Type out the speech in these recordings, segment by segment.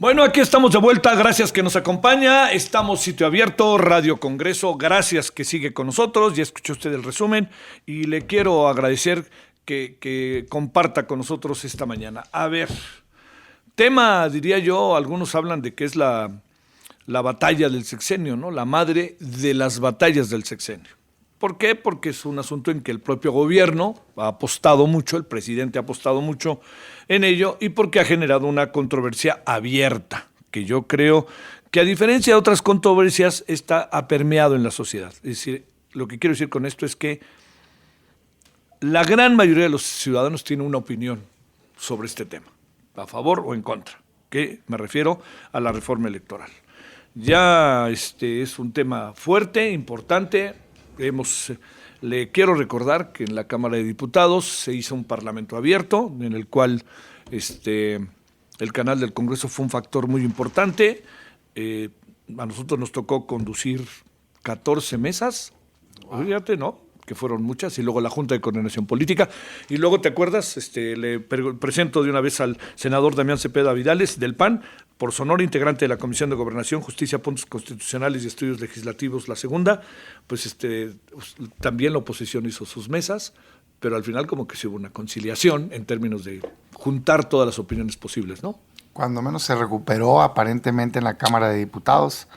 Bueno, aquí estamos de vuelta, gracias que nos acompaña, estamos sitio abierto, Radio Congreso, gracias que sigue con nosotros, ya escuchó usted el resumen y le quiero agradecer que comparta con nosotros esta mañana. A ver, tema, diría yo, algunos hablan de que es la batalla del sexenio, ¿no? La madre de las batallas del sexenio. ¿Por qué? Porque es un asunto en que el propio gobierno ha apostado mucho, el presidente ha apostado mucho en ello y porque ha generado una controversia abierta, que yo creo que a diferencia de otras controversias, esta ha permeado en la sociedad. Es decir, lo que quiero decir con esto es que la gran mayoría de los ciudadanos tiene una opinión sobre este tema, a favor o en contra, que me refiero a la reforma electoral. Ya es un tema fuerte, importante. Le quiero recordar que en la Cámara de Diputados se hizo un parlamento abierto, en el cual el canal del Congreso fue un factor muy importante. A nosotros nos tocó conducir 14 mesas, fíjate, ¿no? Que fueron muchas, y luego la Junta de Coordinación Política, y luego, ¿te acuerdas? Le presento de una vez al senador Damián Cepeda Vidales, del PAN, por Sonora, integrante de la Comisión de Gobernación, Justicia, Puntos Constitucionales y Estudios Legislativos, la segunda, pues también la oposición hizo sus mesas, pero al final como que se hubo una conciliación en términos de juntar todas las opiniones posibles, ¿no? Cuando menos se recuperó aparentemente en la Cámara de Diputados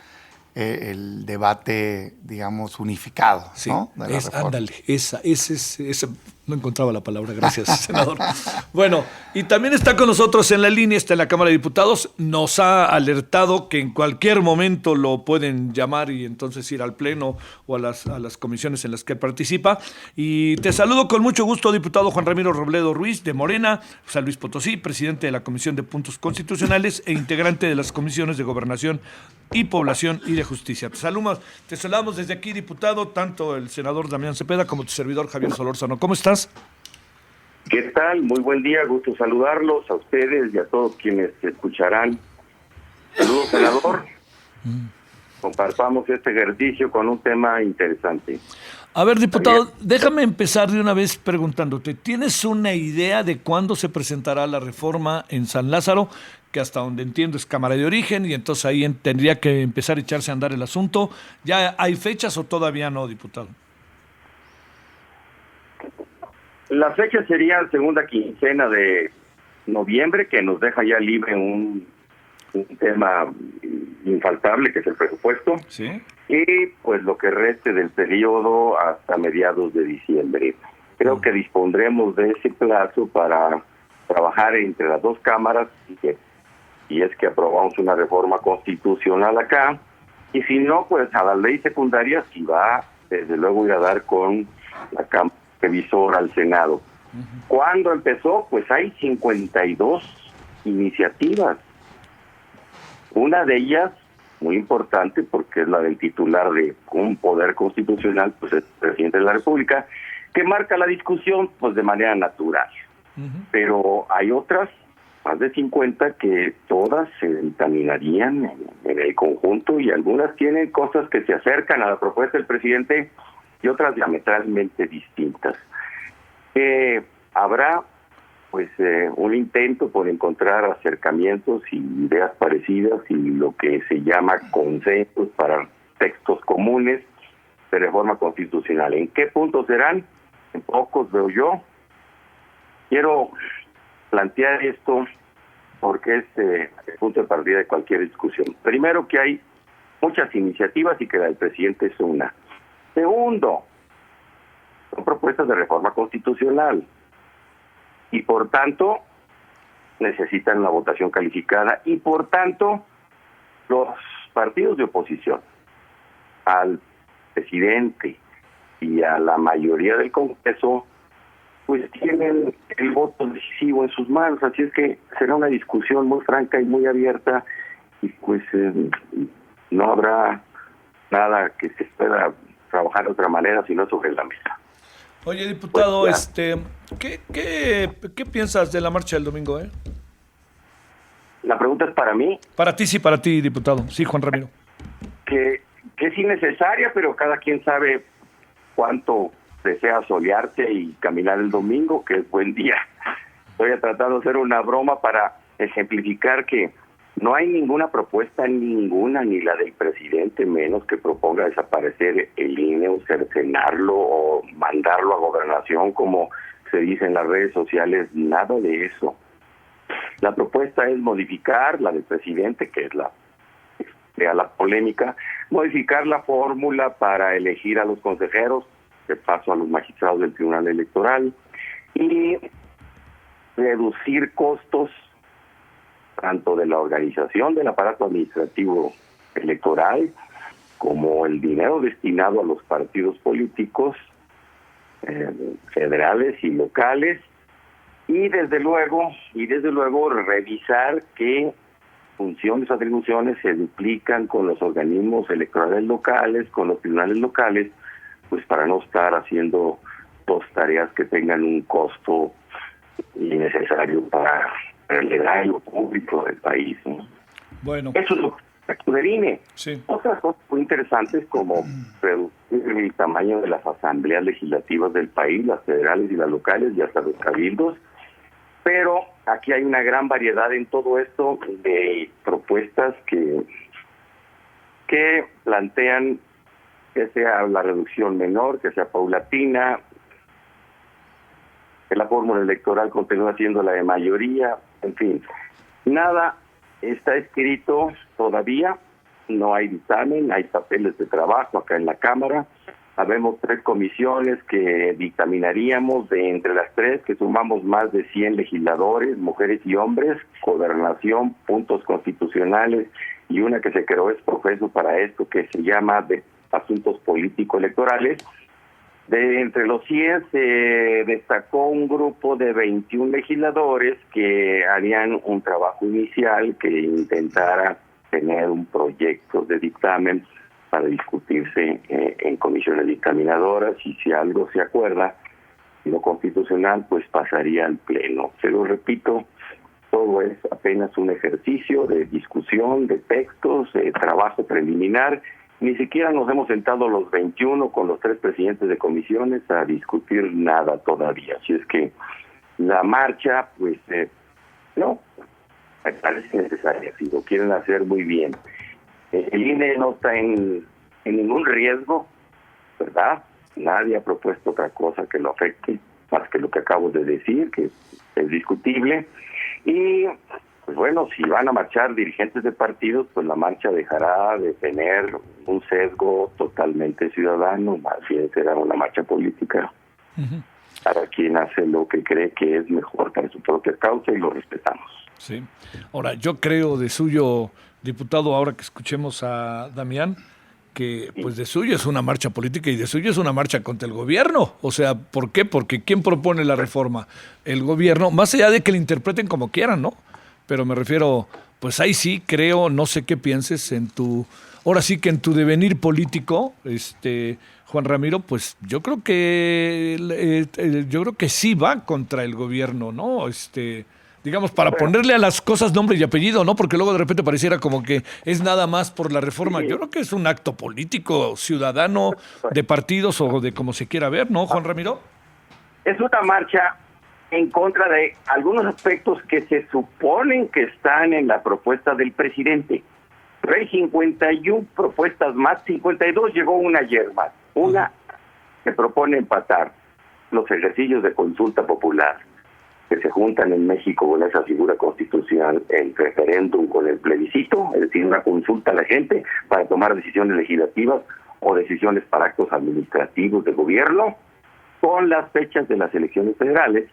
el debate, digamos, unificado, sí, ¿no? De la reforma. Ándale, esa, no encontraba la palabra, gracias, senador. Bueno, y también está con nosotros en la línea, está en la Cámara de Diputados, nos ha alertado que en cualquier momento lo pueden llamar y entonces ir al Pleno o a las comisiones en las que él participa. Y te saludo con mucho gusto, diputado Juan Ramiro Robledo Ruiz, de Morena, San Luis Potosí, presidente de la Comisión de Puntos Constitucionales e integrante de las comisiones de Gobernación y Población y de Justicia. Te saludamos desde aquí, diputado, tanto el senador Damián Cepeda como tu servidor Javier Solórzano. ¿Cómo estás? ¿Qué tal? Muy buen día, gusto saludarlos a ustedes y a todos quienes escucharán. Saludos, senador. Compartamos este ejercicio con un tema interesante. A ver, diputado, déjame empezar de una vez preguntándote, ¿tienes una idea de cuándo se presentará la reforma en San Lázaro? Que hasta donde entiendo es Cámara de Origen y entonces ahí tendría que empezar a echarse a andar el asunto. ¿Ya hay fechas o todavía no, diputado? La fecha sería la segunda quincena de noviembre, que nos deja ya libre un tema infaltable, que es el presupuesto. Sí. Y pues lo que reste del periodo hasta mediados de diciembre. Creo que dispondremos de ese plazo para trabajar entre las dos cámaras y es que aprobamos una reforma constitucional acá, y si no, pues a la ley secundaria sí va, desde luego, ir a dar con la Cámara Revisora al Senado. ¿Cuándo empezó? Pues hay 52 iniciativas. Una de ellas, muy importante, porque es la del titular de un poder constitucional, pues es el presidente de la República, que marca la discusión pues de manera natural. Pero hay otras, más de 50, que todas se encaminarían en el conjunto, y algunas tienen cosas que se acercan a la propuesta del presidente y otras diametralmente distintas. Habrá pues un intento por encontrar acercamientos y ideas parecidas y lo que se llama consensos para textos comunes de reforma constitucional. ¿En qué puntos serán? En pocos, veo yo. Quiero plantear esto porque es el punto de partida de cualquier discusión. Primero, que hay muchas iniciativas y que la del presidente es una. Segundo, son propuestas de reforma constitucional y por tanto necesitan una votación calificada, y por tanto los partidos de oposición al presidente y a la mayoría del Congreso pues tienen el voto decisivo en sus manos, así es que será una discusión muy franca y muy abierta, y pues no habrá nada que se pueda trabajar de otra manera sino sobre la mesa. Oye, diputado, pues, ¿qué piensas de la marcha del domingo, La pregunta es para mí. Para ti, sí, para ti, diputado. Sí, Juan Ramiro. Que es innecesaria, pero cada quien sabe cuánto desea solearse y caminar el domingo, que es buen día. Estoy tratando de hacer una broma para ejemplificar que No hay ninguna propuesta, ninguna, ni la del presidente, menos que proponga desaparecer el INE o cercenarlo o mandarlo a gobernación, como se dice en las redes sociales, nada de eso. La propuesta es modificar la del presidente, que es la polémica, modificar la fórmula para elegir a los consejeros, de paso a los magistrados del Tribunal Electoral, y reducir costos tanto de la organización del aparato administrativo electoral como el dinero destinado a los partidos políticos federales y locales, y desde luego revisar qué funciones o atribuciones se duplican con los organismos electorales locales, con los tribunales locales, pues para no estar haciendo dos tareas que tengan un costo innecesario para el erario público del país, ¿no? Bueno. Eso es lo que del INE. Sí. Otras cosas muy interesantes como reducir el tamaño de las asambleas legislativas del país, las federales y las locales, y hasta los cabildos. Pero aquí hay una gran variedad en todo esto de propuestas que plantean que sea la reducción menor, que sea paulatina, que la fórmula electoral continúa siendo la de mayoría, en fin. Nada está escrito todavía, no hay dictamen, hay papeles de trabajo acá en la Cámara. Habemos 3 comisiones que dictaminaríamos, de entre las 3 que sumamos más de 100 legisladores, mujeres y hombres, gobernación, puntos constitucionales, y una que se creó es profeso para esto, que se llama de asuntos político-electorales. De entre los 100 se destacó un grupo de 21 legisladores que harían un trabajo inicial que intentara tener un proyecto de dictamen para discutirse en comisiones dictaminadoras, y si algo se acuerda, lo constitucional, pues pasaría al Pleno. Pero repito, todo es apenas un ejercicio de discusión, de textos, de trabajo preliminar. Ni siquiera nos hemos sentado los 21 con los 3 presidentes de comisiones a discutir nada todavía. Así es que la marcha, pues, no, me parece necesaria, si lo quieren hacer muy bien. El INE no está en ningún riesgo, ¿verdad? Nadie ha propuesto otra cosa que lo afecte, más que lo que acabo de decir, que es discutible. Y, pues bueno, si van a marchar dirigentes de partidos, pues la marcha dejará de tener un sesgo totalmente ciudadano, más bien será una marcha política. Uh-huh. Para quien hace lo que cree que es mejor para su propia causa, y lo respetamos. Sí. Ahora, yo creo de suyo, diputado, ahora que escuchemos a Damián, que pues de suyo es una marcha política y de suyo es una marcha contra el gobierno. O sea, ¿por qué? Porque ¿quién propone la reforma? El gobierno, más allá de que la interpreten como quieran, ¿no? Pero me refiero, pues ahí sí creo, no sé qué pienses en tu, ahora sí que en tu devenir político, Juan Ramiro, pues yo creo que sí va contra el gobierno, ¿no? Digamos, para ponerle a las cosas nombre y apellido, ¿no? Porque luego de repente pareciera como que es nada más por la reforma. Yo creo que es un acto político, ciudadano, de partidos o de como se quiera ver, ¿no, Juan Ramiro? Es una marcha en contra de algunos aspectos que se suponen que están en la propuesta del presidente. Pero hay 51 propuestas más, 52 llegó una ayer más. Una que propone empatar los ejercicios de consulta popular que se juntan en México con esa figura constitucional, el referéndum con el plebiscito, es decir, una consulta a la gente para tomar decisiones legislativas o decisiones para actos administrativos de gobierno, con las fechas de las elecciones federales.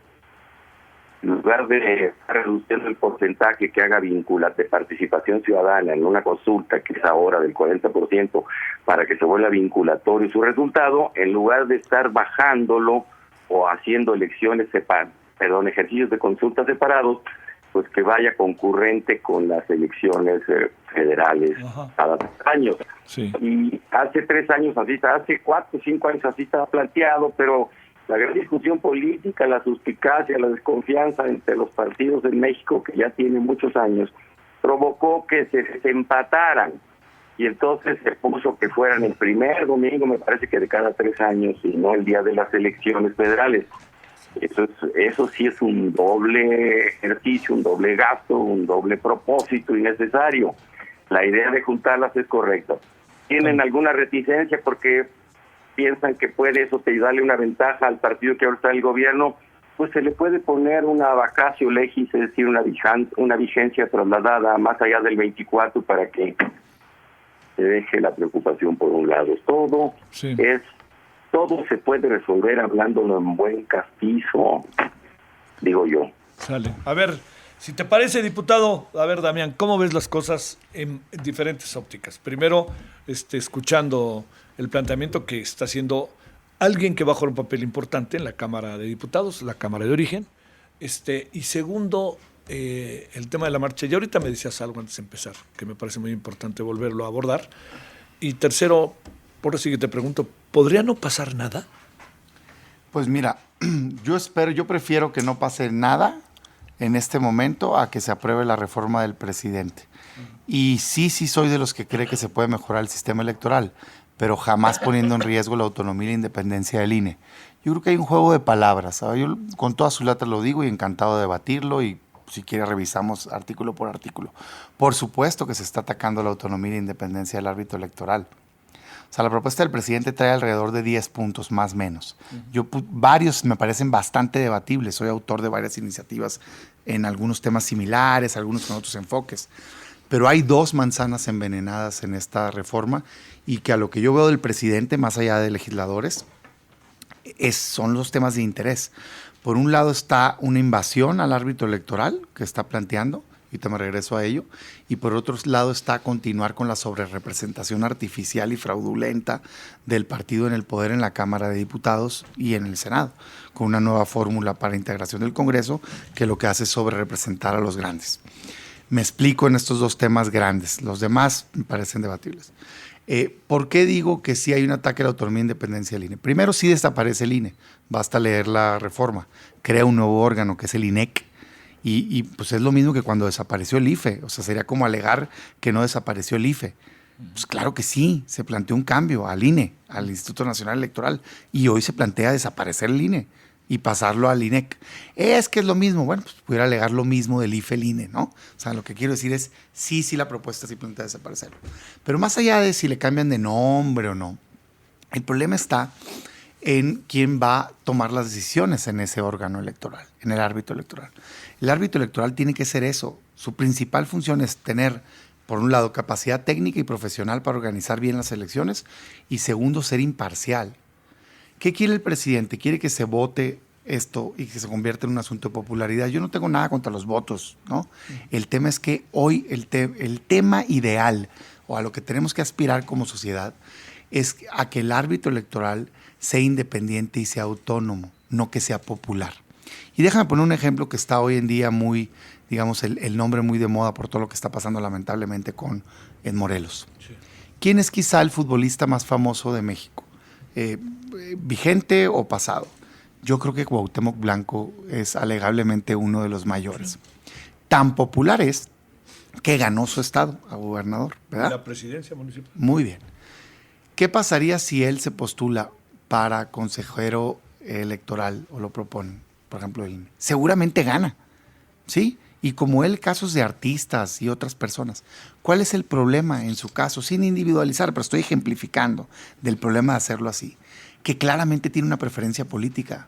En lugar de reducir el porcentaje que haga de participación ciudadana en una consulta, que es ahora del 40%, para que se vuelva vinculatorio su resultado, en lugar de estar bajándolo o haciendo ejercicios de consulta separados, pues que vaya concurrente con las elecciones federales. Ajá. Cada 3 años. Sí. Y hace 3 años así, hace 4 o 5 años así estaba planteado, pero la gran discusión política, la suspicacia, la desconfianza entre los partidos en México, que ya tiene muchos años, provocó que se desempataran. Y entonces se puso que fueran el primer domingo, me parece que de cada 3 años, y no el día de las elecciones federales. Eso sí es un doble ejercicio, un doble gasto, un doble propósito innecesario. La idea de juntarlas es correcta. ¿Tienen alguna reticencia porque piensan que puede eso darle una ventaja al partido que ahora está en el gobierno? Pues se le puede poner una vacatio legis, es decir, una vigencia trasladada más allá del 24 para que se deje la preocupación por un lado. Todo se puede resolver hablándolo en buen castizo, digo yo. Sale. A ver, si te parece, diputado, a ver, Damián, ¿cómo ves las cosas en diferentes ópticas? Primero, escuchando el planteamiento que está haciendo alguien que va a jugar un papel importante en la Cámara de Diputados, la Cámara de Origen. Y segundo, el tema de la marcha. Y ahorita me decías algo antes de empezar, que me parece muy importante volverlo a abordar. Y tercero, por eso que te pregunto, ¿podría no pasar nada? Pues mira, yo prefiero que no pase nada en este momento a que se apruebe la reforma del presidente. Y sí soy de los que cree que se puede mejorar el sistema electoral, pero jamás poniendo en riesgo la autonomía y la independencia del INE. Yo creo que hay un juego de palabras, ¿sabes? Yo con todas sus letras lo digo y encantado de debatirlo, y si quiere revisamos artículo por artículo. Por supuesto que se está atacando la autonomía y la independencia del árbitro electoral. O sea, la propuesta del presidente trae alrededor de 10 puntos, más o menos. Varios me parecen bastante debatibles. Soy autor de varias iniciativas en algunos temas similares, algunos con otros enfoques. Pero hay 2 manzanas envenenadas en esta reforma, y que a lo que yo veo del presidente, más allá de legisladores, son los temas de interés. Por un lado está una invasión al árbitro electoral que está planteando, y te me regreso a ello, y por otro lado está continuar con la sobrerepresentación artificial y fraudulenta del partido en el poder en la Cámara de Diputados y en el Senado, con una nueva fórmula para integración del Congreso que lo que hace es sobrerepresentar a los grandes. Me explico en estos 2 temas grandes, los demás me parecen debatibles. ¿Por qué digo que sí hay un ataque a la autonomía e independencia del INE? Primero, sí desaparece el INE, basta leer la reforma, crea un nuevo órgano que es el INEC, y pues es lo mismo que cuando desapareció el IFE, o sea, sería como alegar que no desapareció el IFE. Pues claro que sí, se planteó un cambio al INE, al Instituto Nacional Electoral, y hoy se plantea desaparecer el INE y pasarlo al INEC. Es que es lo mismo. Bueno, pues pudiera alegar lo mismo del IFE, el INE, ¿no? O sea, lo que quiero decir es, sí, la propuesta sí plantea desaparecerlo. Pero más allá de si le cambian de nombre o no, el problema está en quién va a tomar las decisiones en ese órgano electoral, en el árbitro electoral. El árbitro electoral tiene que ser eso. Su principal función es tener, por un lado, capacidad técnica y profesional para organizar bien las elecciones, y segundo, ser imparcial. ¿Qué quiere el presidente? Quiere que se vote esto y que se convierta en un asunto de popularidad. Yo no tengo nada contra los votos, ¿no? El tema es que hoy el tema ideal, o a lo que tenemos que aspirar como sociedad, es a que el árbitro electoral sea independiente y sea autónomo, no que sea popular. Y déjame poner un ejemplo que está hoy en día muy, digamos, el nombre muy de moda por todo lo que está pasando lamentablemente en Morelos. Sí. ¿Quién es quizá el futbolista más famoso de México? Vigente o pasado. Yo creo que Cuauhtémoc Blanco es alegablemente uno de los mayores. Sí. Tan popular es que ganó su estado a gobernador, ¿verdad? La presidencia municipal. Muy bien. ¿Qué pasaría si él se postula para consejero electoral o lo proponen, por ejemplo, el INE? Seguramente gana, ¿sí? Y como él, casos de artistas y otras personas. ¿Cuál es el problema en su caso? Sin individualizar, pero estoy ejemplificando del problema de hacerlo así. Que claramente tiene una preferencia política.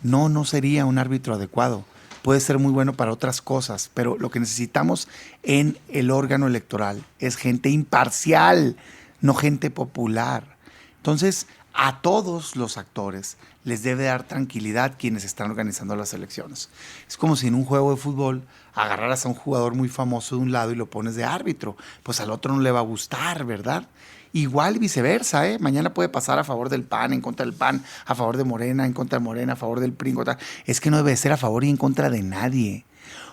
No sería un árbitro adecuado. Puede ser muy bueno para otras cosas, pero lo que necesitamos en el órgano electoral es gente imparcial, no gente popular. Entonces, a todos los actores les debe dar tranquilidad quienes están organizando las elecciones. Es como si en un juego de fútbol agarraras a un jugador muy famoso de un lado y lo pones de árbitro. Pues al otro no le va a gustar, ¿verdad? Igual viceversa, mañana puede pasar a favor del PAN, en contra del PAN, a favor de Morena, en contra de Morena, a favor del PRI, en contra. Es que no debe ser a favor y en contra de nadie.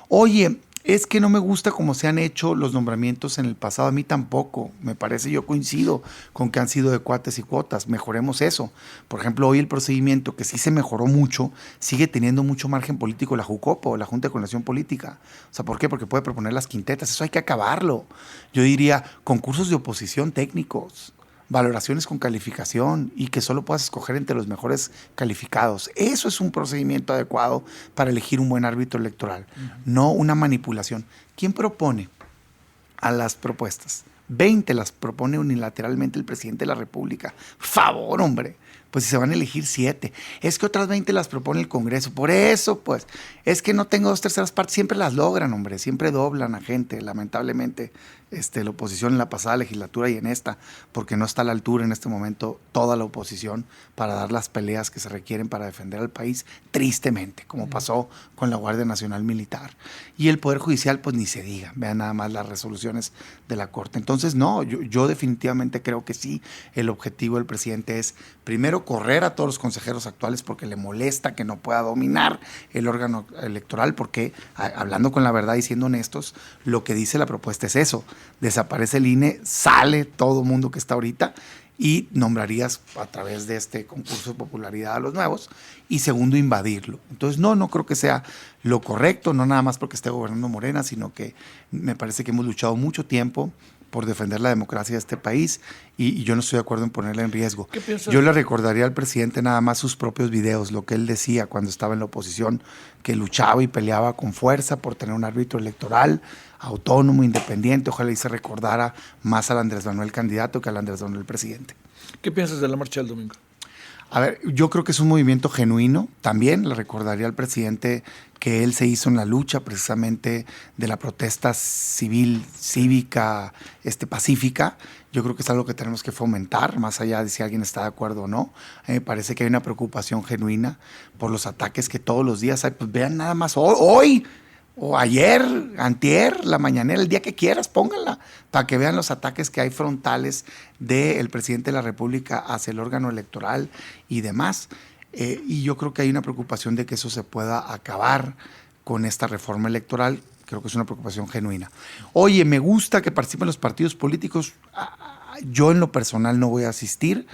Oye, es que no me gusta cómo se han hecho los nombramientos en el pasado. A mí tampoco, me parece, yo coincido con que han sido de cuates y cuotas. Mejoremos eso. Por ejemplo, hoy el procedimiento, que sí se mejoró mucho, sigue teniendo mucho margen político la JUCOPO, la Junta de Coordinación Política. O sea, ¿por qué? Porque puede proponer las quintetas. Eso hay que acabarlo. Yo diría concursos de oposición técnicos. valoraciones con calificación y que solo puedas escoger entre los mejores calificados. Eso es un procedimiento adecuado para elegir un buen árbitro electoral, no una manipulación. ¿Quién propone a las propuestas? 20 las propone unilateralmente el presidente de la República. Favor, hombre. Pues si se van a elegir 7. Es que otras 20 las propone el Congreso. Por eso, pues, es que no tengo 2/3 partes. Siempre las logran, hombre. Siempre doblan a gente, lamentablemente. La oposición en la pasada legislatura y en esta, porque no está a la altura en este momento toda la oposición para dar las peleas que se requieren para defender al país, tristemente, como pasó con la Guardia Nacional Militar. Y el Poder Judicial, pues ni se diga, vean nada más las resoluciones de la Corte. Entonces, no, yo definitivamente creo que sí, el objetivo del presidente es, primero, correr a todos los consejeros actuales porque le molesta que no pueda dominar el órgano electoral, porque, hablando con la verdad y siendo honestos, lo que dice la propuesta es eso: desaparece el INE, sale todo mundo que está ahorita y nombrarías a través de este concurso de popularidad a los nuevos, y segundo, invadirlo. Entonces no creo que sea lo correcto, no nada más porque esté gobernando Morena, sino que me parece que hemos luchado mucho tiempo por defender la democracia de este país y yo no estoy de acuerdo en ponerla en riesgo. Yo le recordaría al presidente nada más sus propios videos, lo que él decía cuando estaba en la oposición, que luchaba y peleaba con fuerza por tener un árbitro electoral autónomo, independiente. Ojalá y se recordara más al Andrés Manuel candidato que al Andrés Manuel presidente. ¿Qué piensas de la marcha del domingo? A ver, yo creo que es un movimiento genuino. También le recordaría al presidente que él se hizo en la lucha precisamente de la protesta civil, cívica, pacífica. Yo creo que es algo que tenemos que fomentar, más allá de si alguien está de acuerdo o no. A mí me parece que hay una preocupación genuina por los ataques que todos los días hay. Pues vean nada más hoy o ayer, antier, la mañanera, el día que quieras, pónganla, para que vean los ataques que hay frontales del presidente de la República hacia el órgano electoral y demás. Y yo creo que hay una preocupación de que eso se pueda acabar con esta reforma electoral. Creo que es una preocupación genuina. Oye, me gusta que participen los partidos políticos. Yo en lo personal no voy a asistir.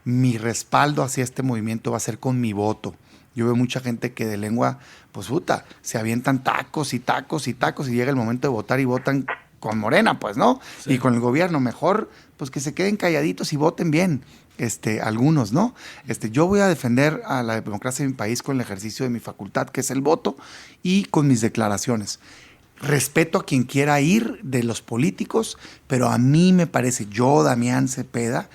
Mi respaldo hacia este movimiento va a ser con mi voto. Yo veo mucha gente que de lengua, pues puta, se avientan tacos y tacos y tacos y llega el momento de votar y votan con Morena, pues, ¿no? Sí. Y con el gobierno. Mejor, pues que se queden calladitos y voten bien, algunos, ¿no? Yo voy a defender a la democracia de mi país con el ejercicio de mi facultad, que es el voto, y con mis declaraciones. Respeto a quien quiera ir de los políticos, pero a mí me parece, yo, Damián Cepeda,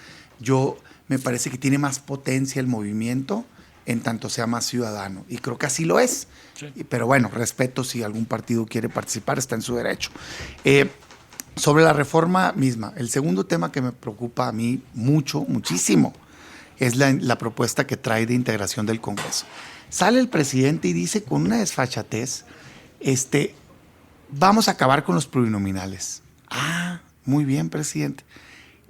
me parece que tiene más potencia el movimiento en tanto sea más ciudadano. Y creo que así lo es. Sí. Pero bueno, respeto si algún partido quiere participar, está en su derecho. Sobre la reforma misma, el segundo tema que me preocupa a mí muchísimo, es la propuesta que trae de integración del Congreso. Sale el presidente y dice con una desfachatez, vamos a acabar con los plurinominales. Muy bien, presidente.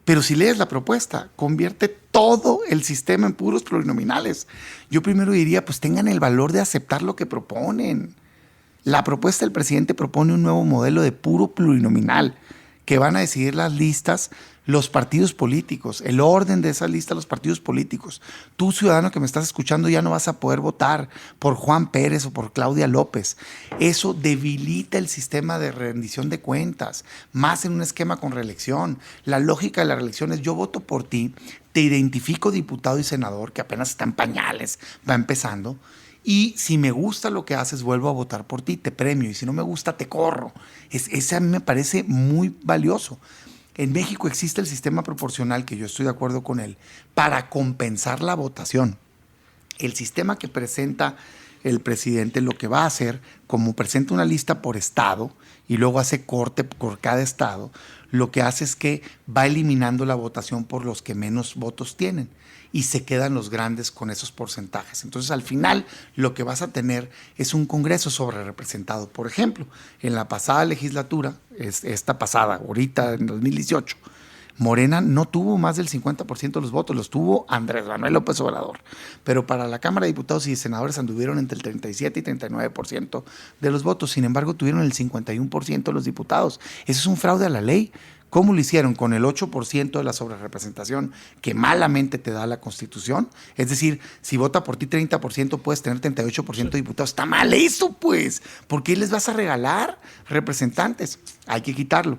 Pero si lees la propuesta, convierte todo el sistema en puros plurinominales. Yo primero diría, pues tengan el valor de aceptar lo que proponen. La propuesta del presidente propone un nuevo modelo de puro plurinominal, que van a decidir las listas los partidos políticos, el orden de esa lista los partidos políticos. Tú, ciudadano que me estás escuchando, ya no vas a poder votar por Juan Pérez o por Claudia López. Eso debilita el sistema de rendición de cuentas, más en un esquema con reelección. La lógica de la reelección es: yo voto por ti, te identifico diputado y senador, que apenas está en pañales, va empezando, y si me gusta lo que haces, vuelvo a votar por ti, te premio, y si no me gusta, te corro. Ese a mí me parece muy valioso. En México existe el sistema proporcional, que yo estoy de acuerdo con él, para compensar la votación. El sistema que presenta el presidente lo que va a hacer, como presenta una lista por estado y luego hace corte por cada estado, lo que hace es que va eliminando la votación por los que menos votos tienen y se quedan los grandes con esos porcentajes. Entonces, al final, lo que vas a tener es un Congreso sobrerepresentado. Por ejemplo, en la pasada legislatura, ahorita en 2018, Morena no tuvo más del 50% de los votos, los tuvo Andrés Manuel López Obrador. Pero para la Cámara de Diputados y Senadores anduvieron entre el 37 y 39% de los votos. Sin embargo, tuvieron el 51% de los diputados. Eso es un fraude a la ley. ¿Cómo lo hicieron? Con el 8% de la sobrerepresentación que malamente te da la Constitución. Es decir, si vota por ti 30%, puedes tener 38% de diputados. Está mal eso, pues. ¿Por qué les vas a regalar representantes? Hay que quitarlo.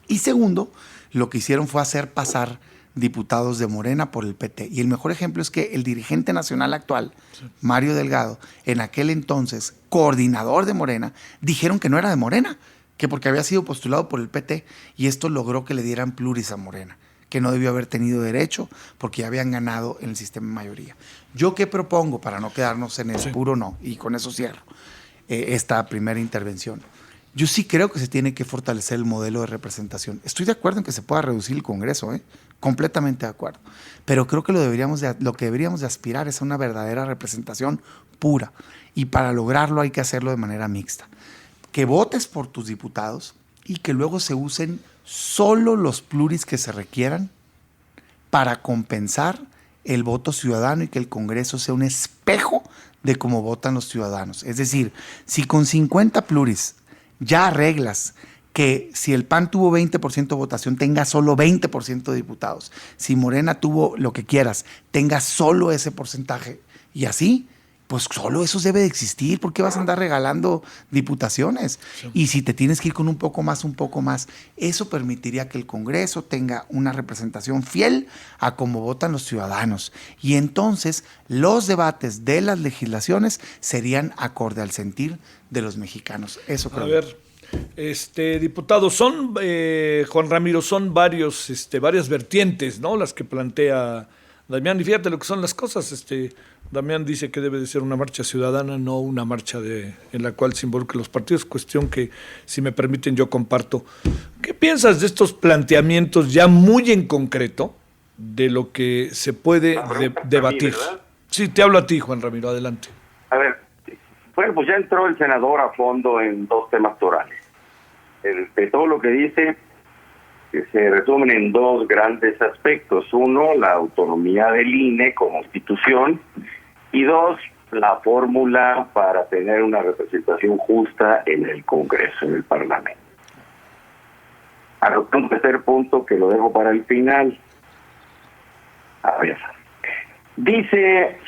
Y segundo, lo que hicieron fue hacer pasar diputados de Morena por el PT. Y el mejor ejemplo es que el dirigente nacional actual, Mario Delgado, en aquel entonces coordinador de Morena, dijeron que no era de Morena, que porque había sido postulado por el PT, y esto logró que le dieran pluris a Morena, que no debió haber tenido derecho porque ya habían ganado en el sistema de mayoría. ¿Yo qué propongo para no quedarnos en el puro no? Y con eso cierro esta primera intervención. Yo sí creo que se tiene que fortalecer el modelo de representación. Estoy de acuerdo en que se pueda reducir el Congreso, completamente de acuerdo. Pero creo que lo que deberíamos de aspirar es a una verdadera representación pura. Y para lograrlo hay que hacerlo de manera mixta. Que votes por tus diputados y que luego se usen solo los pluris que se requieran para compensar el voto ciudadano y que el Congreso sea un espejo de cómo votan los ciudadanos. Es decir, si con 50 pluris ya arreglas que si el PAN tuvo 20% de votación, tenga solo 20% de diputados. Si Morena tuvo lo que quieras, tenga solo ese porcentaje. Y así, pues solo eso debe de existir. ¿Por qué vas a andar regalando diputaciones? Sí. Y si te tienes que ir con un poco más, eso permitiría que el Congreso tenga una representación fiel a cómo votan los ciudadanos. Y entonces los debates de las legislaciones serían acorde al sentir de los mexicanos. Eso creo. A ver, diputado, Juan Ramiro, son varias vertientes, ¿no? Las que plantea Damián, y fíjate lo que son las cosas. Damián dice que debe de ser una marcha ciudadana, no una marcha en la cual se involucren los partidos, cuestión que, si me permiten, yo comparto. ¿Qué piensas de estos planteamientos ya muy en concreto de lo que se puede debatir? Mí, sí, te hablo a ti, Juan Ramiro, adelante. A ver, bueno, pues ya entró el senador a fondo en dos temas torales. De todo lo que dice, que se resumen en dos grandes aspectos. Uno, la autonomía del INE como institución, y dos, la fórmula para tener una representación justa en el Congreso, en el Parlamento. Ahora, un tercer punto que lo dejo para el final. A ver, dice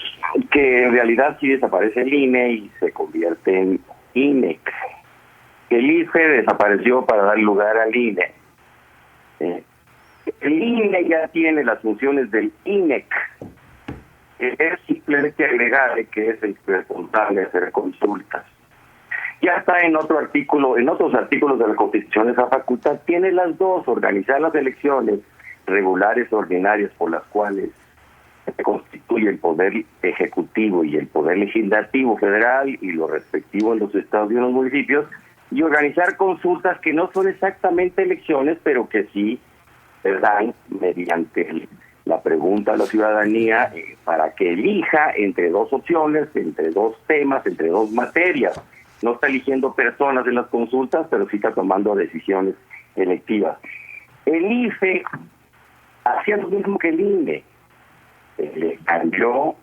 que en realidad sí desaparece el INE y se convierte en INEC. El IFE desapareció para dar lugar al INE. El INE ya tiene las funciones del INEC. Es simplemente agregar que es el responsable de hacer consultas. Ya está en otros artículos de la Constitución esa facultad. Tiene las dos: organizar las elecciones regulares ordinarias por las cuales se constituye el poder ejecutivo y el poder legislativo federal y lo respectivo en los estados y en los municipios, y organizar consultas que no son exactamente elecciones, pero que sí se dan mediante la pregunta a la ciudadanía para que elija entre dos opciones, entre dos temas, entre dos materias. No está eligiendo personas en las consultas, pero sí está tomando decisiones electivas. El IFE hacía lo mismo que el INE. Le cambió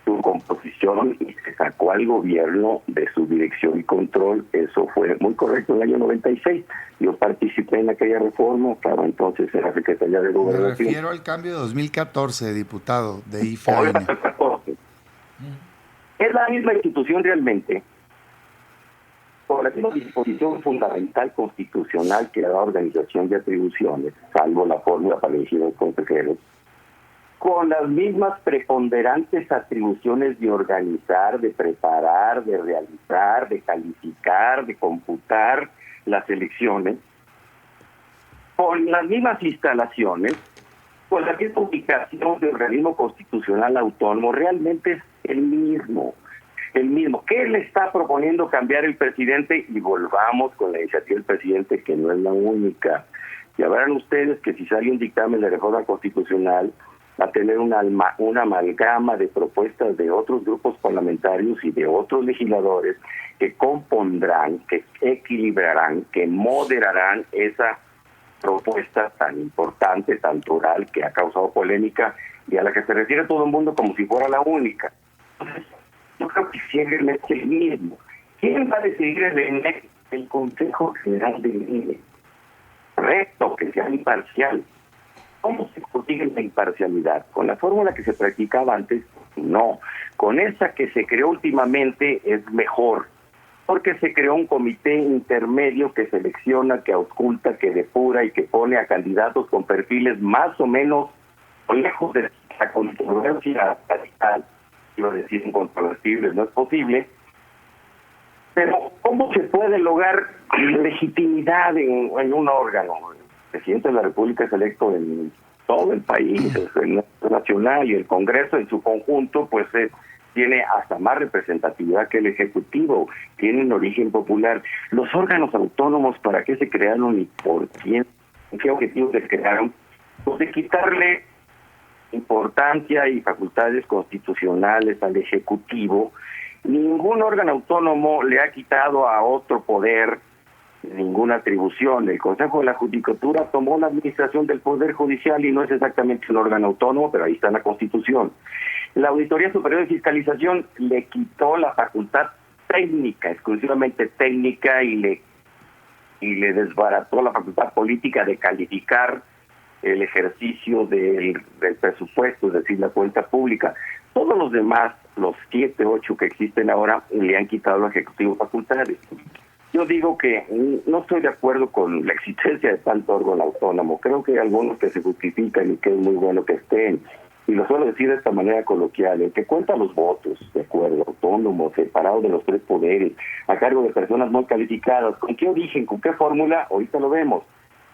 su composición y se sacó al gobierno de su dirección y control. Eso fue muy correcto en el año 96. Yo participé en aquella reforma, estaba entonces en la Secretaría de Gobernación. Me refiero al cambio de 2014, diputado, de IFE a INE. Es la misma institución realmente, con la misma disposición fundamental constitucional que la organización de atribuciones, salvo la fórmula para elegir a los consejeros, con las mismas preponderantes atribuciones de organizar, de preparar, de realizar, de calificar, de computar las elecciones, con las mismas instalaciones, con la misma ubicación de organismo constitucional autónomo. Realmente es el mismo. ¿Qué le está proponiendo cambiar el presidente? Y volvamos con la iniciativa del presidente, que no es la única. Ya verán ustedes que si sale un dictamen de reforma constitucional, va a tener una amalgama de propuestas de otros grupos parlamentarios y de otros legisladores que compondrán, que equilibrarán, que moderarán esa propuesta tan importante, tan plural, que ha causado polémica y a la que se refiere todo el mundo como si fuera la única. Entonces, yo creo que siempre es el mismo. ¿Quién va a decidir el Consejo General del INE? Correcto, que sea imparcial. ¿Cómo se consigue la imparcialidad? ¿Con la fórmula que se practicaba antes? No. Con esa que se creó últimamente es mejor, porque se creó un comité intermedio que selecciona, que ausculta, que depura y que pone a candidatos con perfiles más o menos lejos de la controversia radical, iba a decir incontrovertible, no es posible. Pero ¿cómo se puede lograr legitimidad en un órgano? El presidente de la República es electo en todo el país, el nacional, y el Congreso en su conjunto, pues tiene hasta más representatividad que el Ejecutivo, tienen origen popular. Los órganos autónomos, ¿para qué se crearon y por quién? ¿Qué objetivos se crearon? Pues de quitarle importancia y facultades constitucionales al Ejecutivo. Ningún órgano autónomo le ha quitado a otro poder ninguna atribución. El Consejo de la Judicatura tomó la administración del Poder Judicial y no es exactamente un órgano autónomo, pero ahí está en la Constitución. La Auditoría Superior de Fiscalización le quitó la facultad técnica, exclusivamente técnica, y le desbarató la facultad política de calificar el ejercicio del presupuesto, es decir, la cuenta pública. Todos los demás, los 7, 8 que existen ahora, le han quitado al Ejecutivo facultades. Yo digo que no estoy de acuerdo con la existencia de tanto órgano autónomo. Creo que hay algunos que se justifican y que es muy bueno que estén. Y lo suelo decir de esta manera coloquial: el que cuenta los votos, de acuerdo, autónomo, separado de los tres poderes, a cargo de personas muy calificadas. ¿Con qué origen? ¿Con qué fórmula? Ahorita lo vemos.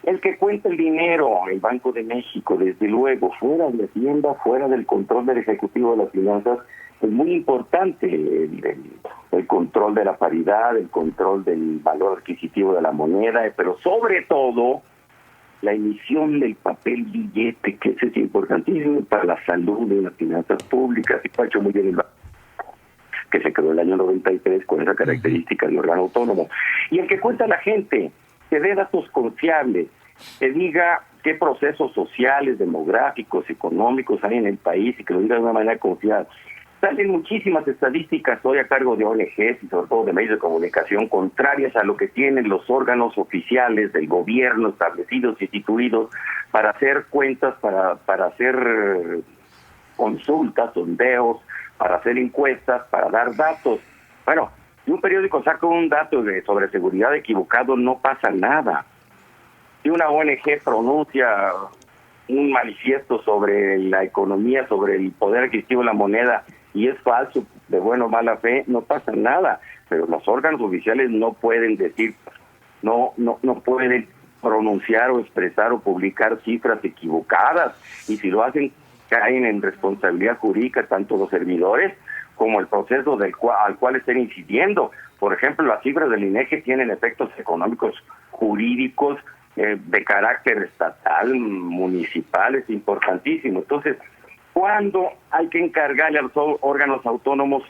El que cuenta el dinero, el Banco de México, desde luego, fuera de Hacienda, fuera del control del Ejecutivo de las Finanzas, es muy importante el control de la paridad, el control del valor adquisitivo de la moneda, pero sobre todo la emisión del papel billete, que ese es importantísimo para la salud de las finanzas públicas, y lo ha hecho muy bien el banco, que se creó el año 93 con esa característica de órgano autónomo. Y el que cuenta a la gente, que dé datos confiables, que diga qué procesos sociales, demográficos, económicos hay en el país y que lo diga de una manera confiable. Salen muchísimas estadísticas hoy a cargo de ONGs y sobre todo de medios de comunicación contrarias a lo que tienen los órganos oficiales del gobierno establecidos y instituidos para hacer cuentas, para hacer consultas, sondeos, para hacer encuestas, para dar datos. Bueno, si un periódico saca un dato sobre seguridad equivocado, no pasa nada. Si una ONG pronuncia un manifiesto sobre la economía, sobre el poder adquisitivo de la moneda, y es falso, de buena o mala fe, no pasa nada. Pero los órganos oficiales no pueden decir, no pueden pronunciar o expresar o publicar cifras equivocadas, y si lo hacen, caen en responsabilidad jurídica tanto los servidores como el proceso al cual estén incidiendo. Por ejemplo, las cifras del INEGI tienen efectos económicos, jurídicos, de carácter estatal, municipal, es importantísimo. Entonces, ¿cuándo hay que encargarle a los órganos autónomos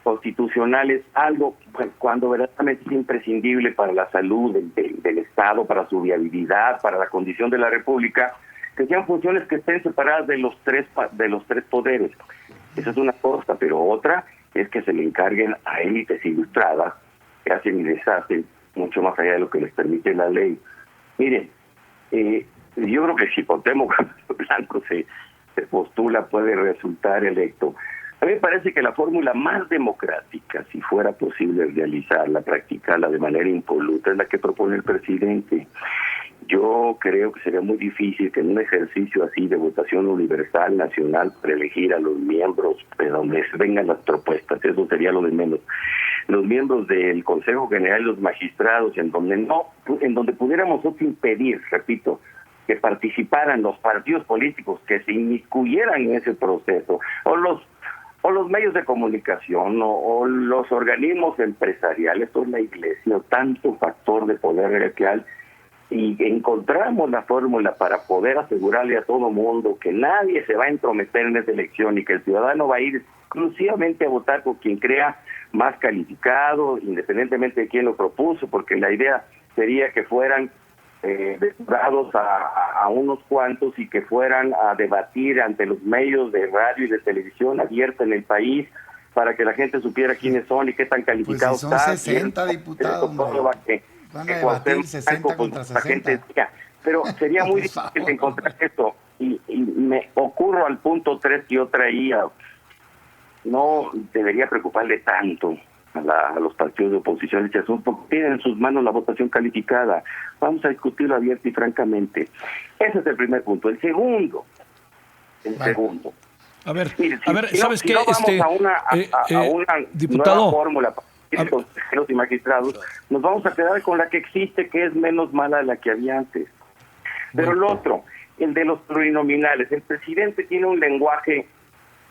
constitucionales algo? Pues cuando verdaderamente es imprescindible para la salud del Estado, para su viabilidad, para la condición de la República, que sean funciones que estén separadas de los tres poderes. Esa es una cosa, pero otra es que se le encarguen a élites ilustradas que hacen y deshacen mucho más allá de lo que les permite la ley. Miren, yo creo que si Cuauhtémoc Blanco se postula, puede resultar electo. A mí me parece que la fórmula más democrática, si fuera posible realizarla, practicarla de manera impoluta, es la que propone el presidente. Yo creo que sería muy difícil que en un ejercicio así de votación universal, nacional, para elegir a los miembros de donde vengan las propuestas, eso sería lo de menos, los miembros del Consejo General y los magistrados, en donde pudiéramos impedir, repito, que participaran los partidos políticos, que se inmiscuyeran en ese proceso, o los medios de comunicación, o los organismos empresariales, o la iglesia, o tanto factor de poder real, y encontramos la fórmula para poder asegurarle a todo mundo que nadie se va a entrometer en esa elección y que el ciudadano va a ir exclusivamente a votar por quien crea más calificado, independientemente de quién lo propuso, porque la idea sería que fueran depurados a unos cuantos y que fueran a debatir ante los medios de radio y de televisión abierta en el país para que la gente supiera quiénes son y qué tan calificados pues si son 60 diputados, van a debatir 60 contra 60. Pero sería muy difícil encontrar esto. Y me ocurro al punto 3 que yo traía. No debería preocuparle tanto a los partidos de oposición este asunto, porque tienen en sus manos la votación calificada. Vamos a discutirlo abierto y francamente. Ese es el primer punto. El segundo, en segundo. A ver, Mire, ¿sabes qué? No vamos a una diputado, nueva fórmula para consejeros y magistrados, nos vamos a quedar con la que existe, que es menos mala de la que había antes. Pero el otro, el de los plurinominales, el presidente tiene un lenguaje,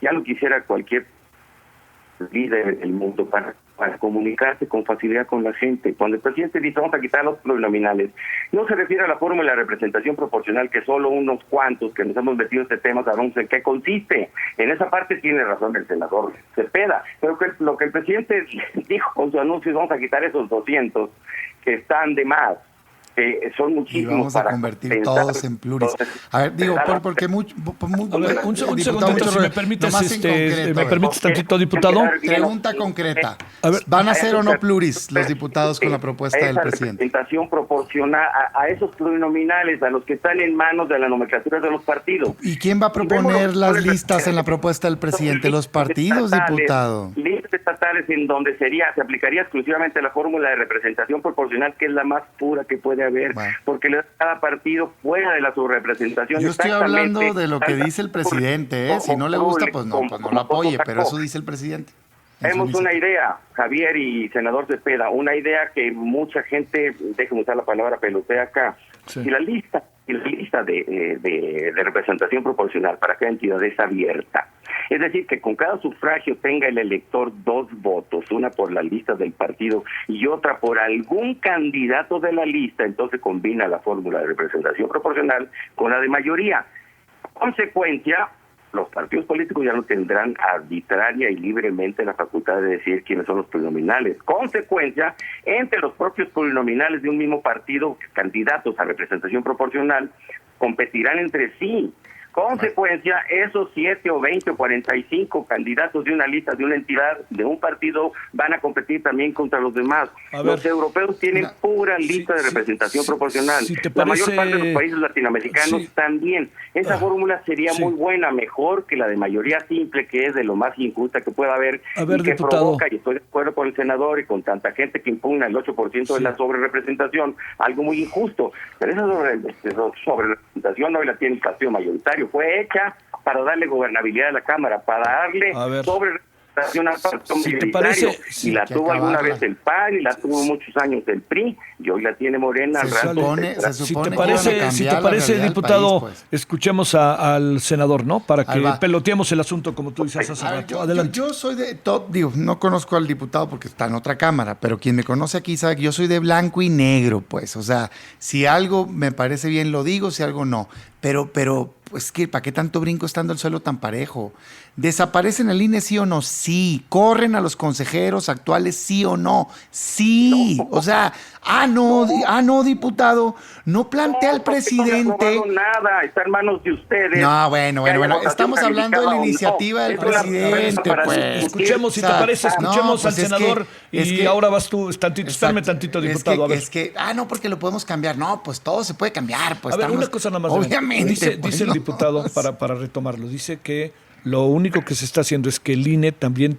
ya lo quisiera cualquier líder del mundo, para comunicarse con facilidad con la gente. Cuando el presidente dice vamos a quitar los plurinominales, no se refiere a la fórmula de representación proporcional, que solo unos cuantos que nos hemos metido en este tema sabemos en qué consiste. En esa parte tiene razón el senador Cepeda, pero lo que el presidente dijo con su anuncio es vamos a quitar esos 200 que están de más. Son muchísimos. Y vamos a convertir todos en pluris. A ver, digo, porque mucho... A ver, un segundito, si me permites tantito, diputado. Pregunta concreta. ¿Van a ser o no pluris los diputados con la propuesta del presidente? Representación proporcional a esos plurinominales, a los que están en manos de la nomenclatura de los partidos. ¿Y quién va a proponer las listas en la propuesta del presidente? Los partidos, diputado. Listas estatales en donde se aplicaría exclusivamente la fórmula de representación proporcional, que es la más pura que puede haber, porque le da a cada partido fuera de la subrepresentación. Yo estoy hablando de lo que dice el presidente, ¿eh? Si no le gusta, pues no lo apoye, pero eso dice el presidente. Tenemos una idea, Javier y senador Cepeda, una idea que mucha gente, déjeme usar la palabra, pelotea acá. Sí. Y la lista de representación proporcional para cada entidad es abierta. Es decir, que con cada sufragio tenga el elector 2 votos, una por la lista del partido y otra por algún candidato de la lista, entonces combina la fórmula de representación proporcional con la de mayoría. Consecuencia, los partidos políticos ya no tendrán arbitraria y libremente la facultad de decir quiénes son los plurinominales. Consecuencia, entre los propios plurinominales de un mismo partido, candidatos a representación proporcional, competirán entre sí. Consecuencia, esos 7 o 20 o 45 candidatos de una lista, de una entidad, de un partido, van a competir también contra los demás. Los europeos tienen pura lista de representación proporcional. La mayor parte de los países latinoamericanos también. Esa fórmula sería muy buena, mejor que la de mayoría simple, que es de lo más injusta que pueda haber, y que diputado, provoca, y estoy de acuerdo con el senador y con tanta gente que impugna el 8% de la sobrerepresentación, algo muy injusto. Pero esa sobrerepresentación hoy la tiene el partido mayoritario. Fue hecha para darle gobernabilidad a la Cámara, para darle sobre representación al partido mayoritario. Y la tuvo alguna vez el PAN, y la tuvo muchos años el PRI, y hoy la tiene Morena. Si te parece, diputado, país, pues, escuchemos al senador, ¿no? Para que peloteemos el asunto, como tú dices hace rato. Adelante. Yo soy no conozco al diputado porque está en otra Cámara, pero quien me conoce aquí sabe que yo soy de blanco y negro, pues. O sea, si algo me parece bien lo digo, si algo no. Pero pues, ¿para qué tanto brinco estando el suelo tan parejo? ¿Desaparecen el INE, sí o no? Sí. ¿Corren a los consejeros actuales, sí o no? Sí. No. O sea, no, diputado, no plantea el presidente. No nada, está en manos de ustedes. No, bueno, estamos hablando de la iniciativa del presidente, pues. Escuchemos, si te parece, escuchemos al senador y ahora vas tú, espérame tantito, diputado. Porque lo podemos cambiar. No, pues todo se puede cambiar. Pues a ver, una cosa nada más. Obviamente. Dice el diputado, para retomarlo, dice que lo único que se está haciendo es que el INE también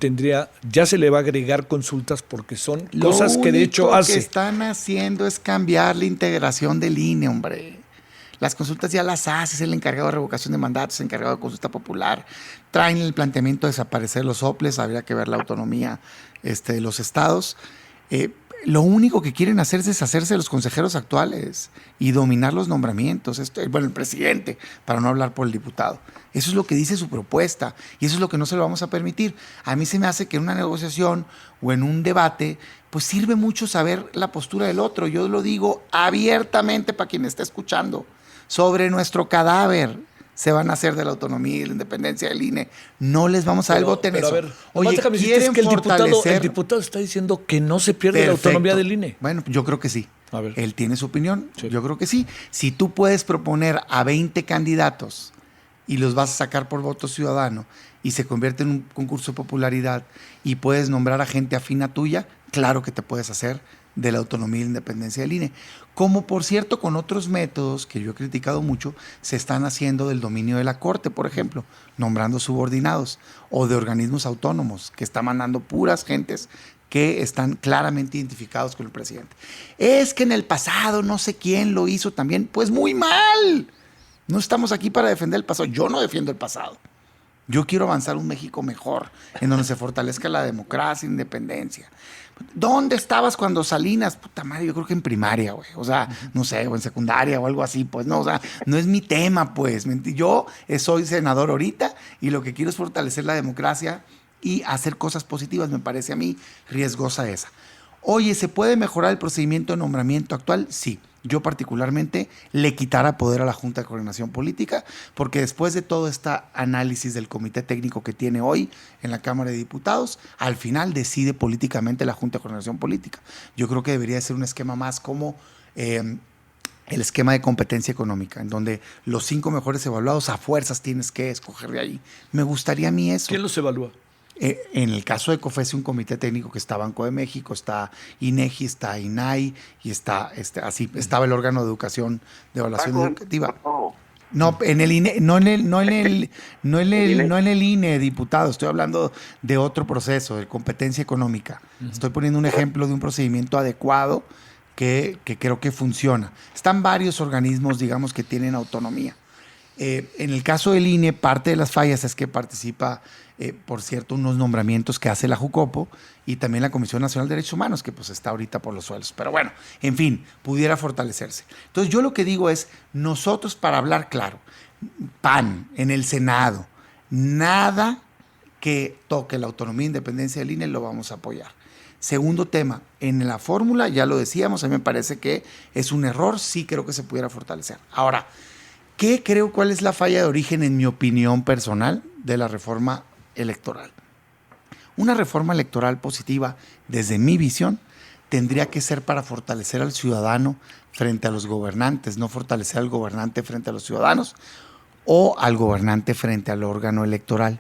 ya se le va a agregar consultas porque son cosas que de hecho hace. Lo que están haciendo es cambiar la integración del INE, hombre. Las consultas ya las hace, es el encargado de revocación de mandatos, el encargado de consulta popular. Traen el planteamiento de desaparecer los soples, habría que ver la autonomía de los estados. Lo único que quieren hacer es deshacerse de los consejeros actuales y dominar los nombramientos. El presidente, para no hablar por el diputado. Eso es lo que dice su propuesta y eso es lo que no se lo vamos a permitir. A mí se me hace que en una negociación o en un debate, pues sirve mucho saber la postura del otro. Yo lo digo abiertamente para quien está escuchando. Sobre nuestro cadáver se van a hacer de la autonomía y la independencia del INE. No les vamos a dar el voto en eso. A ver, quieren que el diputado está diciendo que no se pierde la autonomía del INE. Bueno, yo creo que sí. A ver. Él tiene su opinión. Sí. Yo creo que sí. Si tú puedes proponer a 20 candidatos y los vas a sacar por voto ciudadano y se convierte en un concurso de popularidad y puedes nombrar a gente afín a tuya, claro que te puedes hacer de la autonomía y la independencia del INE. Como, por cierto, con otros métodos que yo he criticado mucho, se están haciendo del dominio de la Corte, por ejemplo, nombrando subordinados, o de organismos autónomos, que están mandando puras gentes que están claramente identificados con el presidente. Es que en el pasado no sé quién lo hizo también, pues muy mal. No estamos aquí para defender el pasado. Yo no defiendo el pasado. Yo quiero avanzar un México mejor, en donde se fortalezca la democracia, independencia. ¿Dónde estabas cuando Salinas? Puta madre, yo creo que en primaria, güey. O sea, no sé, o en secundaria o algo así, pues no, o sea, no es mi tema, pues. Yo soy senador ahorita y lo que quiero es fortalecer la democracia y hacer cosas positivas, me parece a mí riesgosa esa. Oye, ¿se puede mejorar el procedimiento de nombramiento actual? Sí. Yo particularmente le quitara poder a la Junta de Coordinación Política, porque después de todo este análisis del comité técnico que tiene hoy en la Cámara de Diputados, al final decide políticamente la Junta de Coordinación Política. Yo creo que debería ser un esquema más como el esquema de competencia económica, en donde los 5 mejores evaluados a fuerzas tienes que escoger de ahí. Me gustaría a mí eso. ¿Quién los evalúa? En el caso de COFESE, un comité técnico que está Banco de México, está INEGI, está INAI y está así estaba el órgano de educación, de evaluación educativa. No, en el INE, no en el INE, diputado. Estoy hablando de otro proceso, de competencia económica. Estoy poniendo un ejemplo de un procedimiento adecuado que creo que funciona. Están varios organismos, digamos, que tienen autonomía. En el caso del INE, parte de las fallas es que participa, por cierto, unos nombramientos que hace la Jucopo y también la Comisión Nacional de Derechos Humanos, que pues está ahorita por los suelos. Pero bueno, en fin, pudiera fortalecerse. Entonces yo lo que digo es, nosotros para hablar claro, PAN en el Senado, nada que toque la autonomía e independencia del INE lo vamos a apoyar. Segundo tema, en la fórmula, ya lo decíamos, a mí me parece que es un error, sí creo que se pudiera fortalecer. Ahora, ¿cuál es la falla de origen, en mi opinión personal, de la reforma electoral? Una reforma electoral positiva, desde mi visión, tendría que ser para fortalecer al ciudadano frente a los gobernantes, no fortalecer al gobernante frente a los ciudadanos o al gobernante frente al órgano electoral.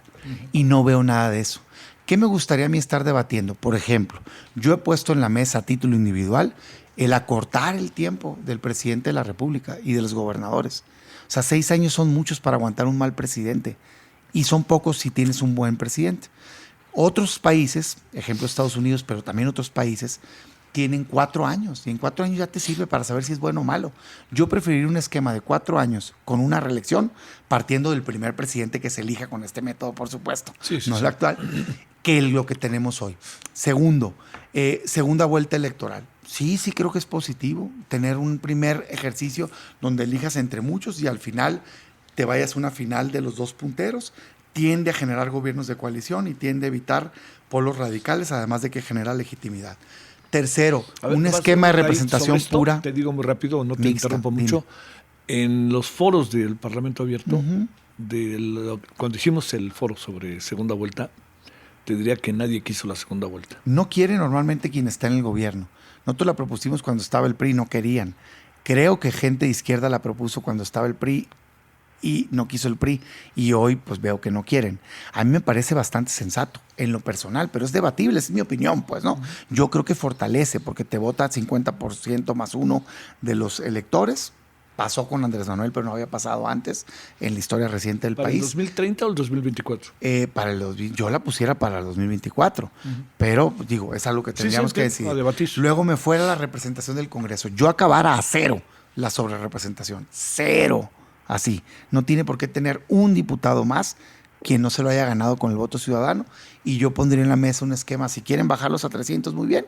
Y no veo nada de eso. ¿Qué me gustaría a mí estar debatiendo? Por ejemplo, yo he puesto en la mesa a título individual el acortar el tiempo del presidente de la República y de los gobernadores. O sea, 6 años son muchos para aguantar un mal presidente y son pocos si tienes un buen presidente. Otros países, ejemplo Estados Unidos, pero también otros países, tienen 4 años y en 4 años ya te sirve para saber si es bueno o malo. Yo preferiría un esquema de 4 años con una reelección, partiendo del primer presidente que se elija con este método, por supuesto, no el actual, que lo que tenemos hoy. Segundo, segunda vuelta electoral. Sí, creo que es positivo tener un primer ejercicio donde elijas entre muchos y al final te vayas a una final de los 2 punteros. Tiende a generar gobiernos de coalición y tiende a evitar polos radicales, además de que genera legitimidad. Tercero, un esquema de representación pura. Te digo muy rápido, no te mixta, interrumpo mucho. En los foros del Parlamento Abierto, cuando hicimos el foro sobre segunda vuelta, te diría que nadie quiso la segunda vuelta. No quiere normalmente quien está en el gobierno. Nosotros la propusimos cuando estaba el PRI, no querían. Creo que gente de izquierda la propuso cuando estaba el PRI y no quiso el PRI. Y hoy pues veo que no quieren. A mí me parece bastante sensato en lo personal, pero es debatible, es mi opinión, pues, ¿no? Yo creo que fortalece porque te vota 50% más 1 de los electores. Pasó con Andrés Manuel, pero no había pasado antes en la historia reciente del país. ¿Para el 2030 o el 2024? Yo la pusiera para el 2024, pero digo, es algo que tendríamos que decidir. Luego me fuera la representación del Congreso. Yo acabara a 0 la sobrerepresentación. 0. Así. No tiene por qué tener un diputado más quien no se lo haya ganado con el voto ciudadano. Y yo pondría en la mesa un esquema. Si quieren bajarlos a 300, muy bien.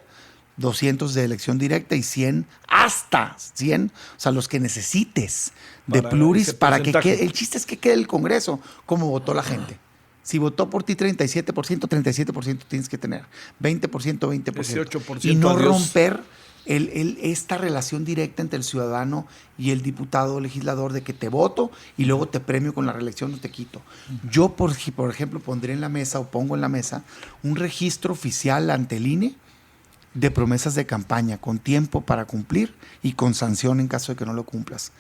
200 de elección directa y 100, hasta 100, o sea, los que necesites de pluris para que quede. El chiste es que quede el Congreso como votó la gente. Si votó por ti 37%, 37% tienes que tener. 20%, 20%. 18%. Y no romper esta relación directa entre el ciudadano y el diputado o legislador de que te voto y luego te premio con la reelección o te quito. Yo, por ejemplo, pondré en la mesa o pongo en la mesa un registro oficial ante el INE de promesas de campaña con tiempo para cumplir y con sanción en caso de que no lo cumplas.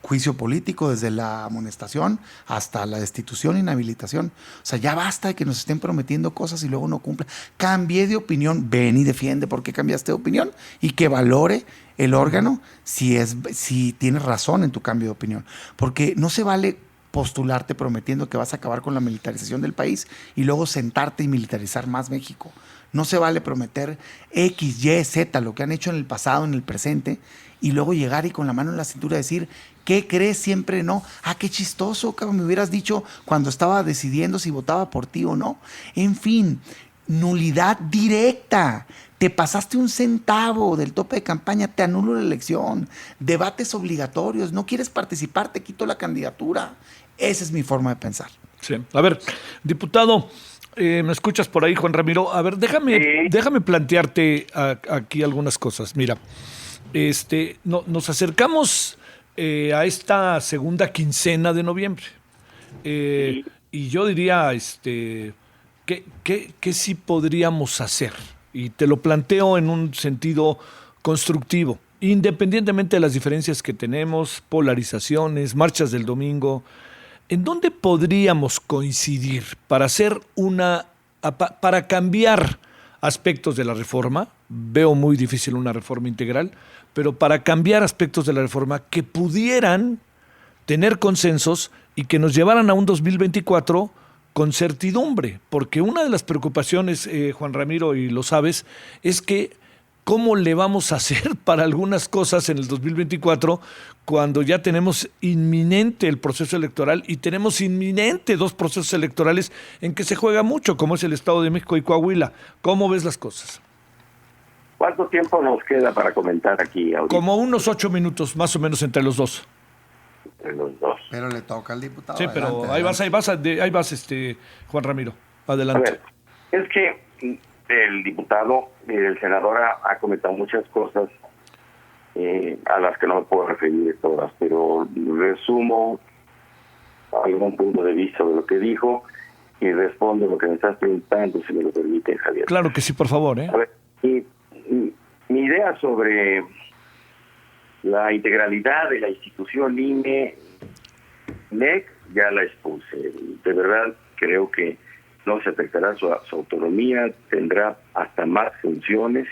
Juicio político desde la amonestación hasta la destitución e inhabilitación. O sea, ya basta de que nos estén prometiendo cosas y luego no cumplan. Cambié de opinión, ven y defiende por qué cambiaste de opinión y que valore el órgano si tienes razón en tu cambio de opinión. Porque no se vale postularte prometiendo que vas a acabar con la militarización del país y luego sentarte y militarizar más México. No se vale prometer X, Y, Z, lo que han hecho en el pasado, en el presente, y luego llegar y con la mano en la cintura decir ¿Qué crees? Siempre no. Ah, qué chistoso, cabrón, me hubieras dicho cuando estaba decidiendo si votaba por ti o no. En fin, nulidad directa. Te pasaste 1 centavo del tope de campaña, te anulo la elección. Debates obligatorios, no quieres participar, te quito la candidatura. Esa es mi forma de pensar. Sí. A ver, diputado, ¿me escuchas por ahí, Juan Ramiro? A ver, déjame plantearte aquí algunas cosas. Mira, nos acercamos a esta segunda quincena de noviembre. Y yo diría, ¿qué sí podríamos hacer? Y te lo planteo en un sentido constructivo, independientemente de las diferencias que tenemos, polarizaciones, marchas del domingo. ¿En dónde podríamos coincidir para hacer para cambiar aspectos de la reforma? Veo muy difícil una reforma integral, pero para cambiar aspectos de la reforma que pudieran tener consensos y que nos llevaran a un 2024 con certidumbre, porque una de las preocupaciones, Juan Ramiro, y lo sabes, es que ¿cómo le vamos a hacer para algunas cosas en el 2024 cuando ya tenemos inminente el proceso electoral y tenemos inminente 2 procesos electorales en que se juega mucho, como es el Estado de México y Coahuila? ¿Cómo ves las cosas? ¿Cuánto tiempo nos queda para comentar aquí ahorita? Como unos 8 minutos, más o menos, entre los dos. Entre los dos. Pero le toca al diputado. Sí, pero adelante. ahí vas, Juan Ramiro. Adelante. A ver, es que el diputado y el senador ha comentado muchas cosas a las que no me puedo referir todas, pero resumo algún punto de vista de lo que dijo y respondo lo que me estás preguntando, si me lo permite, Javier. Claro que sí, por favor. A ver, mi idea sobre la integralidad de la institución INE-NEC ya la expuse. De verdad creo que no se afectará su autonomía, tendrá hasta más funciones.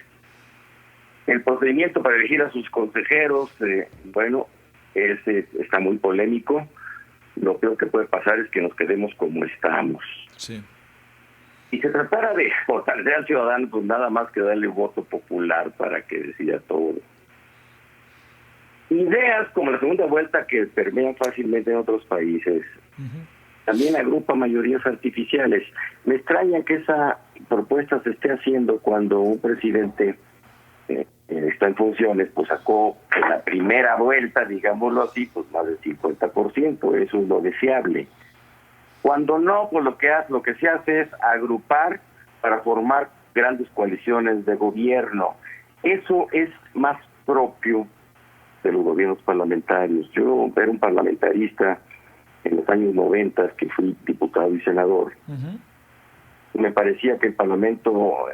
El procedimiento para elegir a sus consejeros, está muy polémico. Lo peor que puede pasar es que nos quedemos como estamos. Sí. Si se tratara de fortalecer al ciudadano, pues nada más que darle voto popular para que decida todo. Ideas como la segunda vuelta que permean fácilmente en otros países, también agrupa mayorías artificiales. Me extraña que esa propuesta se esté haciendo cuando un presidente está en funciones, pues sacó en la primera vuelta, digámoslo así, pues más del 50%, eso es lo deseable. Cuando no, pues lo que se hace es agrupar para formar grandes coaliciones de gobierno. Eso es más propio de los gobiernos parlamentarios. Yo era un parlamentarista en los años 90, que fui diputado y senador. Me parecía que el Parlamento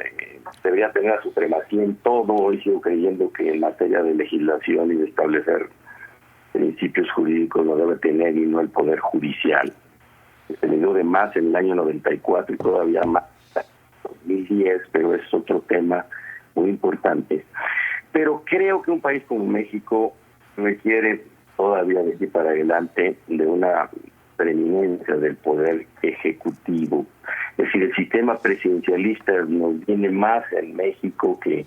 debería tener la supremacía en todo. Hoy sigo creyendo que en materia de legislación y de establecer principios jurídicos lo debe tener y no el Poder Judicial. Se le dio de más en el año 94 y todavía más en 2010, pero es otro tema muy importante. Pero creo que un país como México requiere todavía de aquí para adelante de una preeminencia del poder ejecutivo. Es decir, el sistema presidencialista nos viene más en México que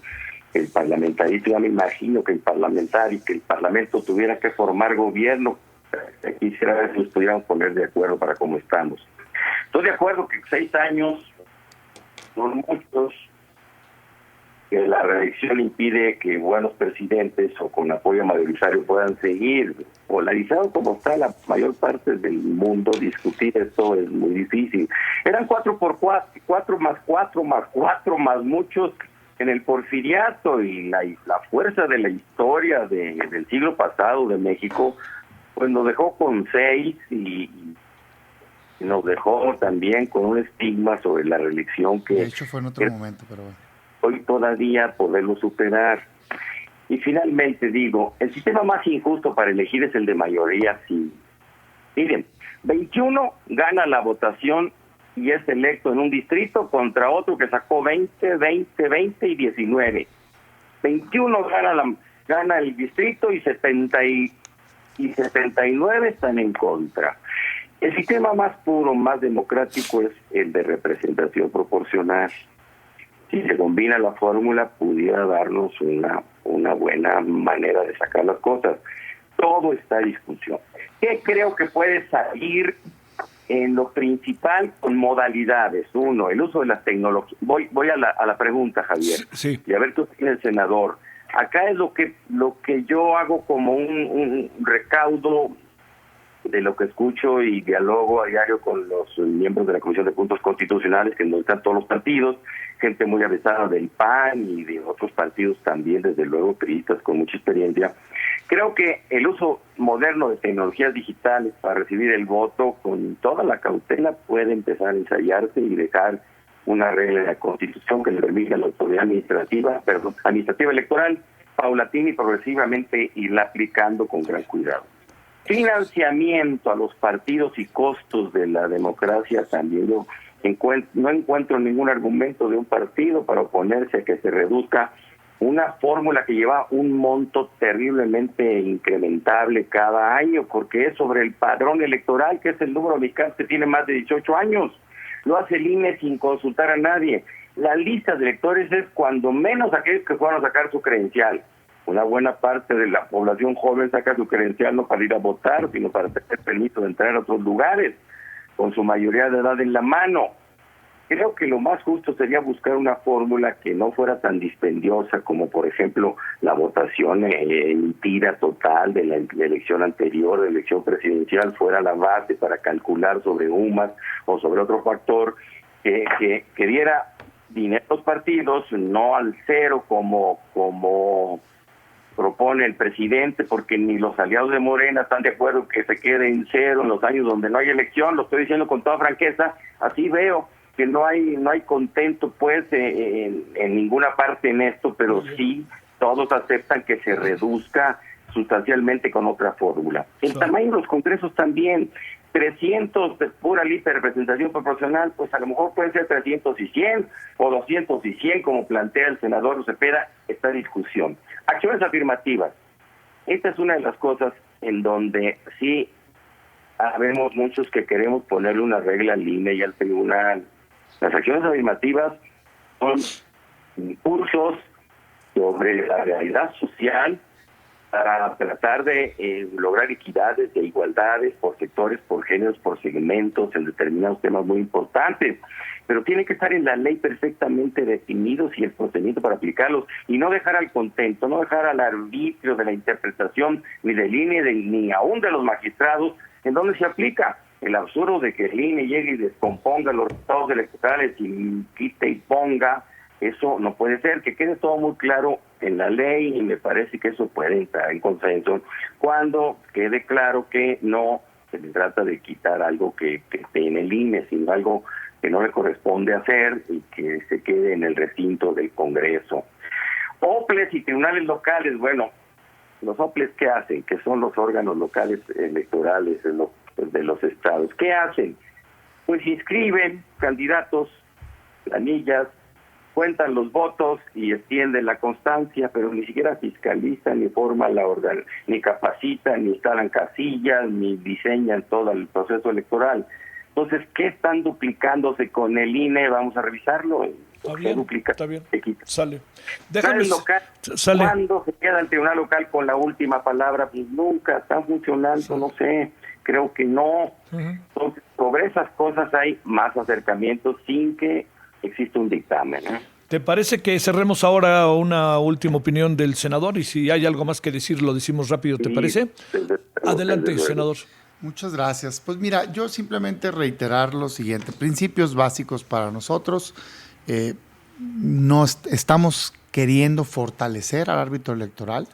el parlamentarismo. Ya me imagino que el Parlamento tuviera que formar gobierno. Quisiera ver si nos pudiéramos poner de acuerdo para cómo estamos. Estoy de acuerdo que 6 años son muchos, que la reelección impide que buenos presidentes o con apoyo mayoritario puedan seguir. Polarizado como está la mayor parte del mundo, discutir esto es muy difícil. Eran 4 por 4, 4 más 4 más 4 más muchos en el porfiriato, y la fuerza de la historia del siglo pasado de México pues nos dejó con 6 y nos dejó también con un estigma sobre la reelección que... De hecho fue en otro momento, pero bueno. Hoy todavía poderlo superar. Y finalmente digo, el sistema más injusto para elegir es el de mayoría, sí. Miren, 21 gana la votación y es electo en un distrito contra otro que sacó 20, 20, 20 y 19. 21 gana el distrito y 79 están en contra. El sistema más puro, más democrático es el de representación proporcional. Si se combina la fórmula, pudiera darnos una buena manera de sacar las cosas. todo está a discusión. ¿Qué creo que puede salir en lo principal con modalidades? Uno, el uso de las tecnologías. Voy a la pregunta, Javier. Sí. Y a ver tú tienes, senador. Acá es lo que yo hago como un recaudo de lo que escucho y dialogo a diario con los miembros de la Comisión de Puntos Constitucionales, que no están todos los partidos, gente muy avesada del PAN y de otros partidos también, desde luego priistas con mucha experiencia. Creo que el uso moderno de tecnologías digitales para recibir el voto con toda la cautela puede empezar a ensayarse y dejar una regla de la Constitución que le permite a la autoridad administrativa electoral, paulatina y progresivamente irla aplicando con gran cuidado. Financiamiento a los partidos y costos de la democracia también. Yo no encuentro ningún argumento de un partido para oponerse a que se reduzca una fórmula que lleva un monto terriblemente incrementable cada año, porque es sobre el padrón electoral, que es el número de mexicanos que tiene más de 18 años. Lo hace el INE sin consultar a nadie. La lista de electores es cuando menos aquellos que fueron a sacar su credencial. Una buena parte de la población joven saca su credencial no para ir a votar, sino para tener permiso de entrar a otros lugares, con su mayoría de edad en la mano. Creo que lo más justo sería buscar una fórmula que no fuera tan dispendiosa como, por ejemplo, la votación emitida total de la elección anterior, de la elección presidencial, fuera la base para calcular sobre UMAS o sobre otro factor que diera dinero a los partidos, no al cero como propone el presidente, porque ni los aliados de Morena están de acuerdo que se quede en cero en los años donde no hay elección. Lo estoy diciendo con toda franqueza, así veo que no hay contento pues en ninguna parte en esto, pero sí todos aceptan que se reduzca sustancialmente con otra fórmula. El tamaño de los congresos también, 300 de pura lista de representación proporcional, pues a lo mejor pueden ser 300 y 100 o 200 y 100, como plantea el senador Cepeda. Está en discusión. Acciones afirmativas. Esta es una de las cosas en donde sí habemos muchos que queremos ponerle una regla al INE y al tribunal. Las acciones afirmativas son impulsos sobre la realidad social para tratar de lograr equidades, de igualdades por sectores, por géneros, por segmentos, en determinados temas muy importantes. Pero tiene que estar en la ley perfectamente definidos y el procedimiento para aplicarlos, y no dejar al contento, no dejar al arbitrio de la interpretación ni del INE ni aún de los magistrados en donde se aplica. El absurdo de que el INE llegue y descomponga los resultados electorales y quite y ponga, eso no puede ser. Que quede todo muy claro en la ley, y me parece que eso puede entrar en consenso cuando quede claro que no se le trata de quitar algo que esté en el INE, sino algo que no le corresponde hacer y que se quede en el recinto del Congreso. OPLES y tribunales locales, bueno, los OPLES, ¿qué hacen? Que son los órganos locales electorales de los estados. ¿Qué hacen? Pues inscriben candidatos, planillas, cuentan los votos y extienden la constancia, pero ni siquiera fiscalizan, ni forman la orden, ni capacitan, ni instalan casillas, ni diseñan todo el proceso electoral. Entonces, ¿qué están duplicándose con el INE? Vamos a revisarlo. Está bien. Sale. Déjame. Sale. ¿Cuándo se queda el tribunal local con la última palabra? Pues nunca. ¿Están funcionando? No sé. Creo que no. Entonces, sobre esas cosas hay más acercamientos sin que exista un dictamen, ¿eh? ¿Te parece que cerremos ahora una última opinión del senador? Y si hay algo más que decir, lo decimos rápido, ¿te parece? Adelante, senador. Muchas gracias. Pues mira, yo simplemente reiterar lo siguiente: principios básicos para nosotros. No estamos queriendo fortalecer al árbitro electoral.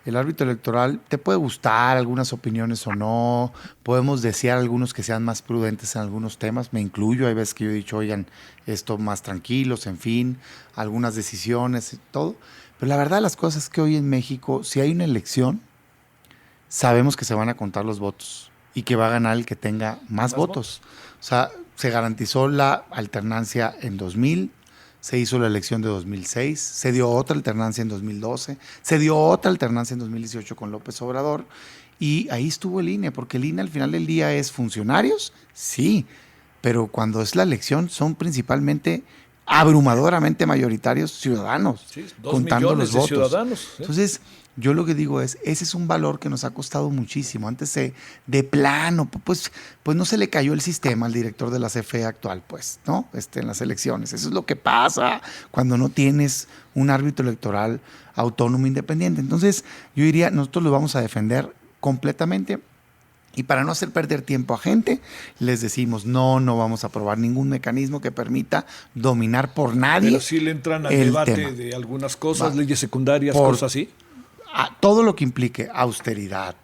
El árbitro electoral te puede gustar algunas opiniones o no, podemos desear algunos que sean más prudentes en algunos temas, me incluyo, hay veces que yo he dicho, oigan, esto más tranquilos, en fin, algunas decisiones, todo. Pero la verdad de las cosas es que hoy en México, si hay una elección, sabemos que se van a contar los votos y que va a ganar el que tenga más votos. O sea, se garantizó la alternancia en 2000, se hizo la elección de 2006, se dio otra alternancia en 2012, se dio otra alternancia en 2018 con López Obrador, y ahí estuvo el INE, porque el INE al final del día es funcionarios, sí, pero cuando es la elección son principalmente abrumadoramente mayoritarios ciudadanos, Sí, 2 contando millones los de votos. ciudadanos. ¿Sí? Entonces, yo lo que digo es, ese es un valor que nos ha costado muchísimo. Antes de plano, pues no se le cayó el sistema al director de la CFE actual, pues, ¿no? En las elecciones. Eso es lo que pasa cuando no tienes un árbitro electoral autónomo independiente. Entonces, yo diría, nosotros lo vamos a defender completamente. Y para no hacer perder tiempo a gente, les decimos, no vamos a aprobar ningún mecanismo que permita dominar por nadie. Pero sí le entran al el debate tema. de algunas cosas, leyes secundarias, cosas así. Todo lo que implique austeridad,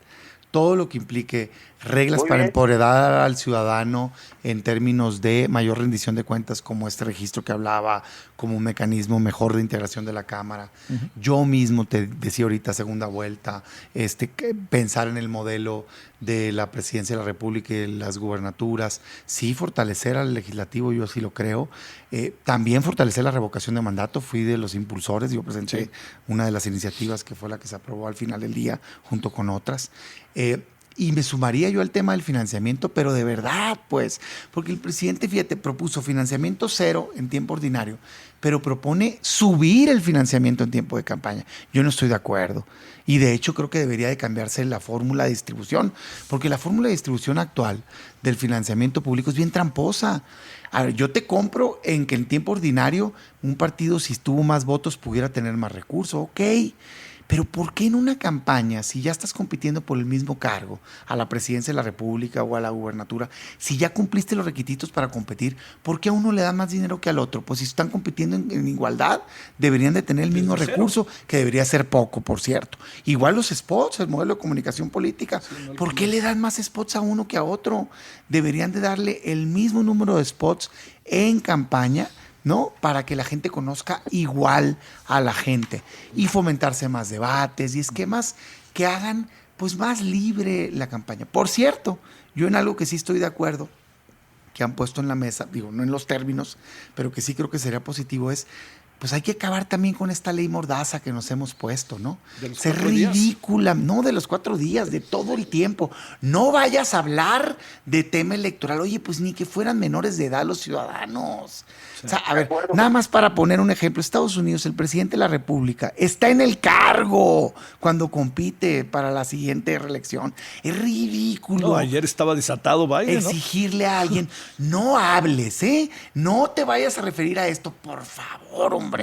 todo lo que implique reglas Muy para bien. empoderar al ciudadano en términos de mayor rendición de cuentas, como este registro que hablaba, como un mecanismo mejor de integración de la Cámara. Yo mismo te decía ahorita, segunda vuelta, pensar en el modelo de la presidencia de la República y de las gubernaturas, sí fortalecer al legislativo, yo sí lo creo. También fortalecer la revocación de mandato, fui de los impulsores, yo presenté una de las iniciativas que fue la que se aprobó al final del día, junto con otras. Y me sumaría yo al tema del financiamiento, pero de verdad, pues, porque el presidente, fíjate, propuso financiamiento cero en tiempo ordinario, pero propone subir el financiamiento en tiempo de campaña. Yo no estoy de acuerdo. Y de hecho creo que debería de cambiarse la fórmula de distribución, porque la fórmula de distribución actual del financiamiento público es bien tramposa. A ver, yo te compro en que en tiempo ordinario un partido, si tuvo más votos, pudiera tener más recursos, ok. Pero ¿por qué en una campaña, si ya estás compitiendo por el mismo cargo, a la presidencia de la República o a la gubernatura, si ya cumpliste los requisitos para competir, ¿por qué a uno le dan más dinero que al otro? Pues si están compitiendo en igualdad, deberían de tener el mismo recurso, que debería ser poco, por cierto. Igual los spots, el modelo de comunicación política. ¿Por qué le dan más spots a uno que a otro? Deberían de darle el mismo número de spots en campaña, ¿no? Para que la gente conozca igual a la gente y fomentarse más debates y esquemas que hagan pues más libre la campaña. Por cierto, yo en algo que sí estoy de acuerdo, que han puesto en la mesa, digo, no en los términos, pero que sí creo que sería positivo es, pues hay que acabar también con esta ley mordaza que nos hemos puesto, ¿no? Ser ridícula, no de los 4 días, de todo el tiempo. No vayas a hablar de tema electoral. Oye, pues ni que fueran menores de edad los ciudadanos. Sí. O sea, a ver, nada más para poner un ejemplo, Estados Unidos, el presidente de la República, está en el cargo cuando compite para la siguiente reelección. Es ridículo. No, ayer estaba desatado Biden, exigirle a alguien, no hables, no te vayas a referir a esto, por favor, hombre.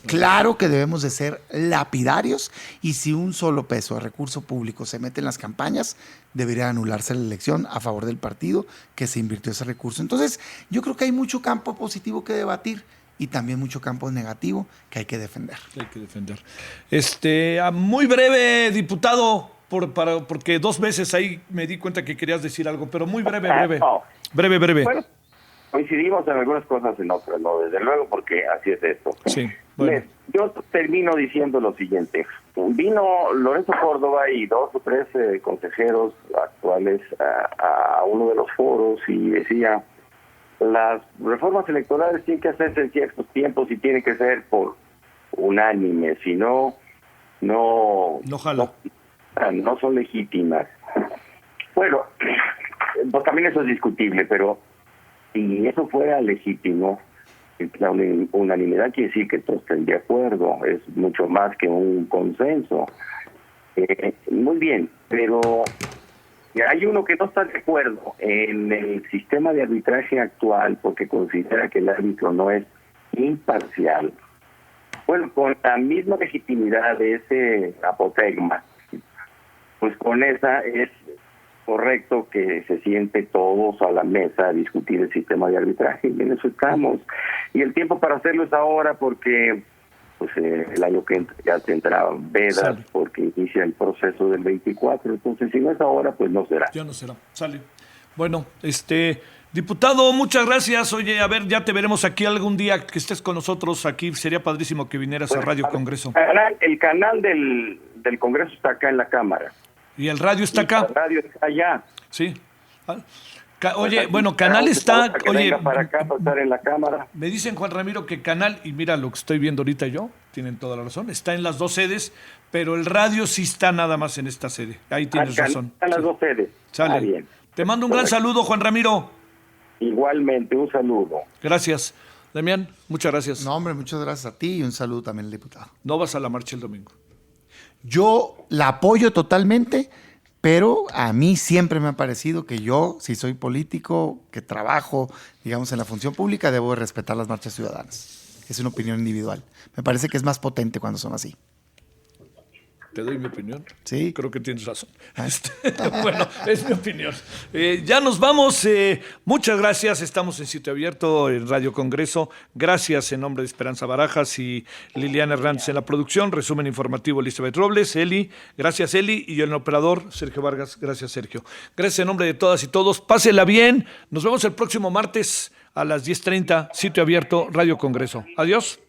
Claro que debemos de ser lapidarios y si un solo peso de recurso público se mete en las campañas, debería anularse la elección a favor del partido que se invirtió ese recurso. Entonces, yo creo que hay mucho campo positivo que debatir y también mucho campo negativo que hay que defender. Hay que defender. Muy breve, diputado, porque 2 veces ahí me di cuenta que querías decir algo, pero muy breve. No. Breve. Bueno, coincidimos en algunas cosas, en otras no, desde luego, porque así es esto. Sí, bueno. Yo termino diciendo lo siguiente. Vino Lorenzo Córdoba y 2 o 3 consejeros actuales a uno de los foros y decía, las reformas electorales tienen que hacerse en ciertos tiempos y tienen que ser por unánime, si no son legítimas. Bueno, pues también eso es discutible, pero si eso fuera legítimo, la unanimidad quiere decir que todos estén de acuerdo, es mucho más que un consenso. Muy bien, pero hay uno que no está de acuerdo en el sistema de arbitraje actual porque considera que el árbitro no es imparcial. Bueno, con la misma legitimidad de ese apotegma, pues con esa es correcto que se siente todos a la mesa a discutir el sistema de arbitraje, y en eso estamos. Y el tiempo para hacerlo es ahora porque pues el año que entra ya tendrá vedas, porque inicia el proceso del 24, entonces si no es ahora, pues no será. Ya no será, sale. Bueno, diputado, muchas gracias. Oye, a ver, ya te veremos aquí algún día que estés con nosotros aquí. Sería padrísimo que vinieras a Radio Congreso. El canal del Congreso está acá en la Cámara. ¿Y el radio está acá? El radio está allá. Sí. Oye, bueno, Canal está... Oye, para acá, para estar en la Cámara. Me dicen, Juan Ramiro, que Canal, y mira lo que estoy viendo ahorita yo, tienen toda la razón, está en las 2 sedes, pero el radio sí está nada más en esta sede. Ahí tienes razón. Están las 2 sedes. Sale. Bien. Te mando un gran saludo, Juan Ramiro. Igualmente, un saludo. Gracias. Damián, muchas gracias. No, hombre, muchas gracias a ti y un saludo también al diputado. No vas a la marcha el domingo. Yo la apoyo totalmente, pero a mí siempre me ha parecido que yo, si soy político, que trabajo, digamos, en la función pública, debo de respetar las marchas ciudadanas. Es una opinión individual. Me parece que es más potente cuando son así. Te doy mi opinión. Sí. Creo que tienes razón. Bueno, es mi opinión. Ya nos vamos. Muchas gracias. Estamos en Sitio Abierto, en Radio Congreso. Gracias en nombre de Esperanza Barajas y Liliana Hernández en la producción. Resumen informativo, Elizabeth Robles. Eli, gracias Eli. Y el operador, Sergio Vargas. Gracias Sergio. Gracias en nombre de todas y todos. Pásela bien. Nos vemos el próximo martes a las 10:30. Sitio Abierto, Radio Congreso. Adiós.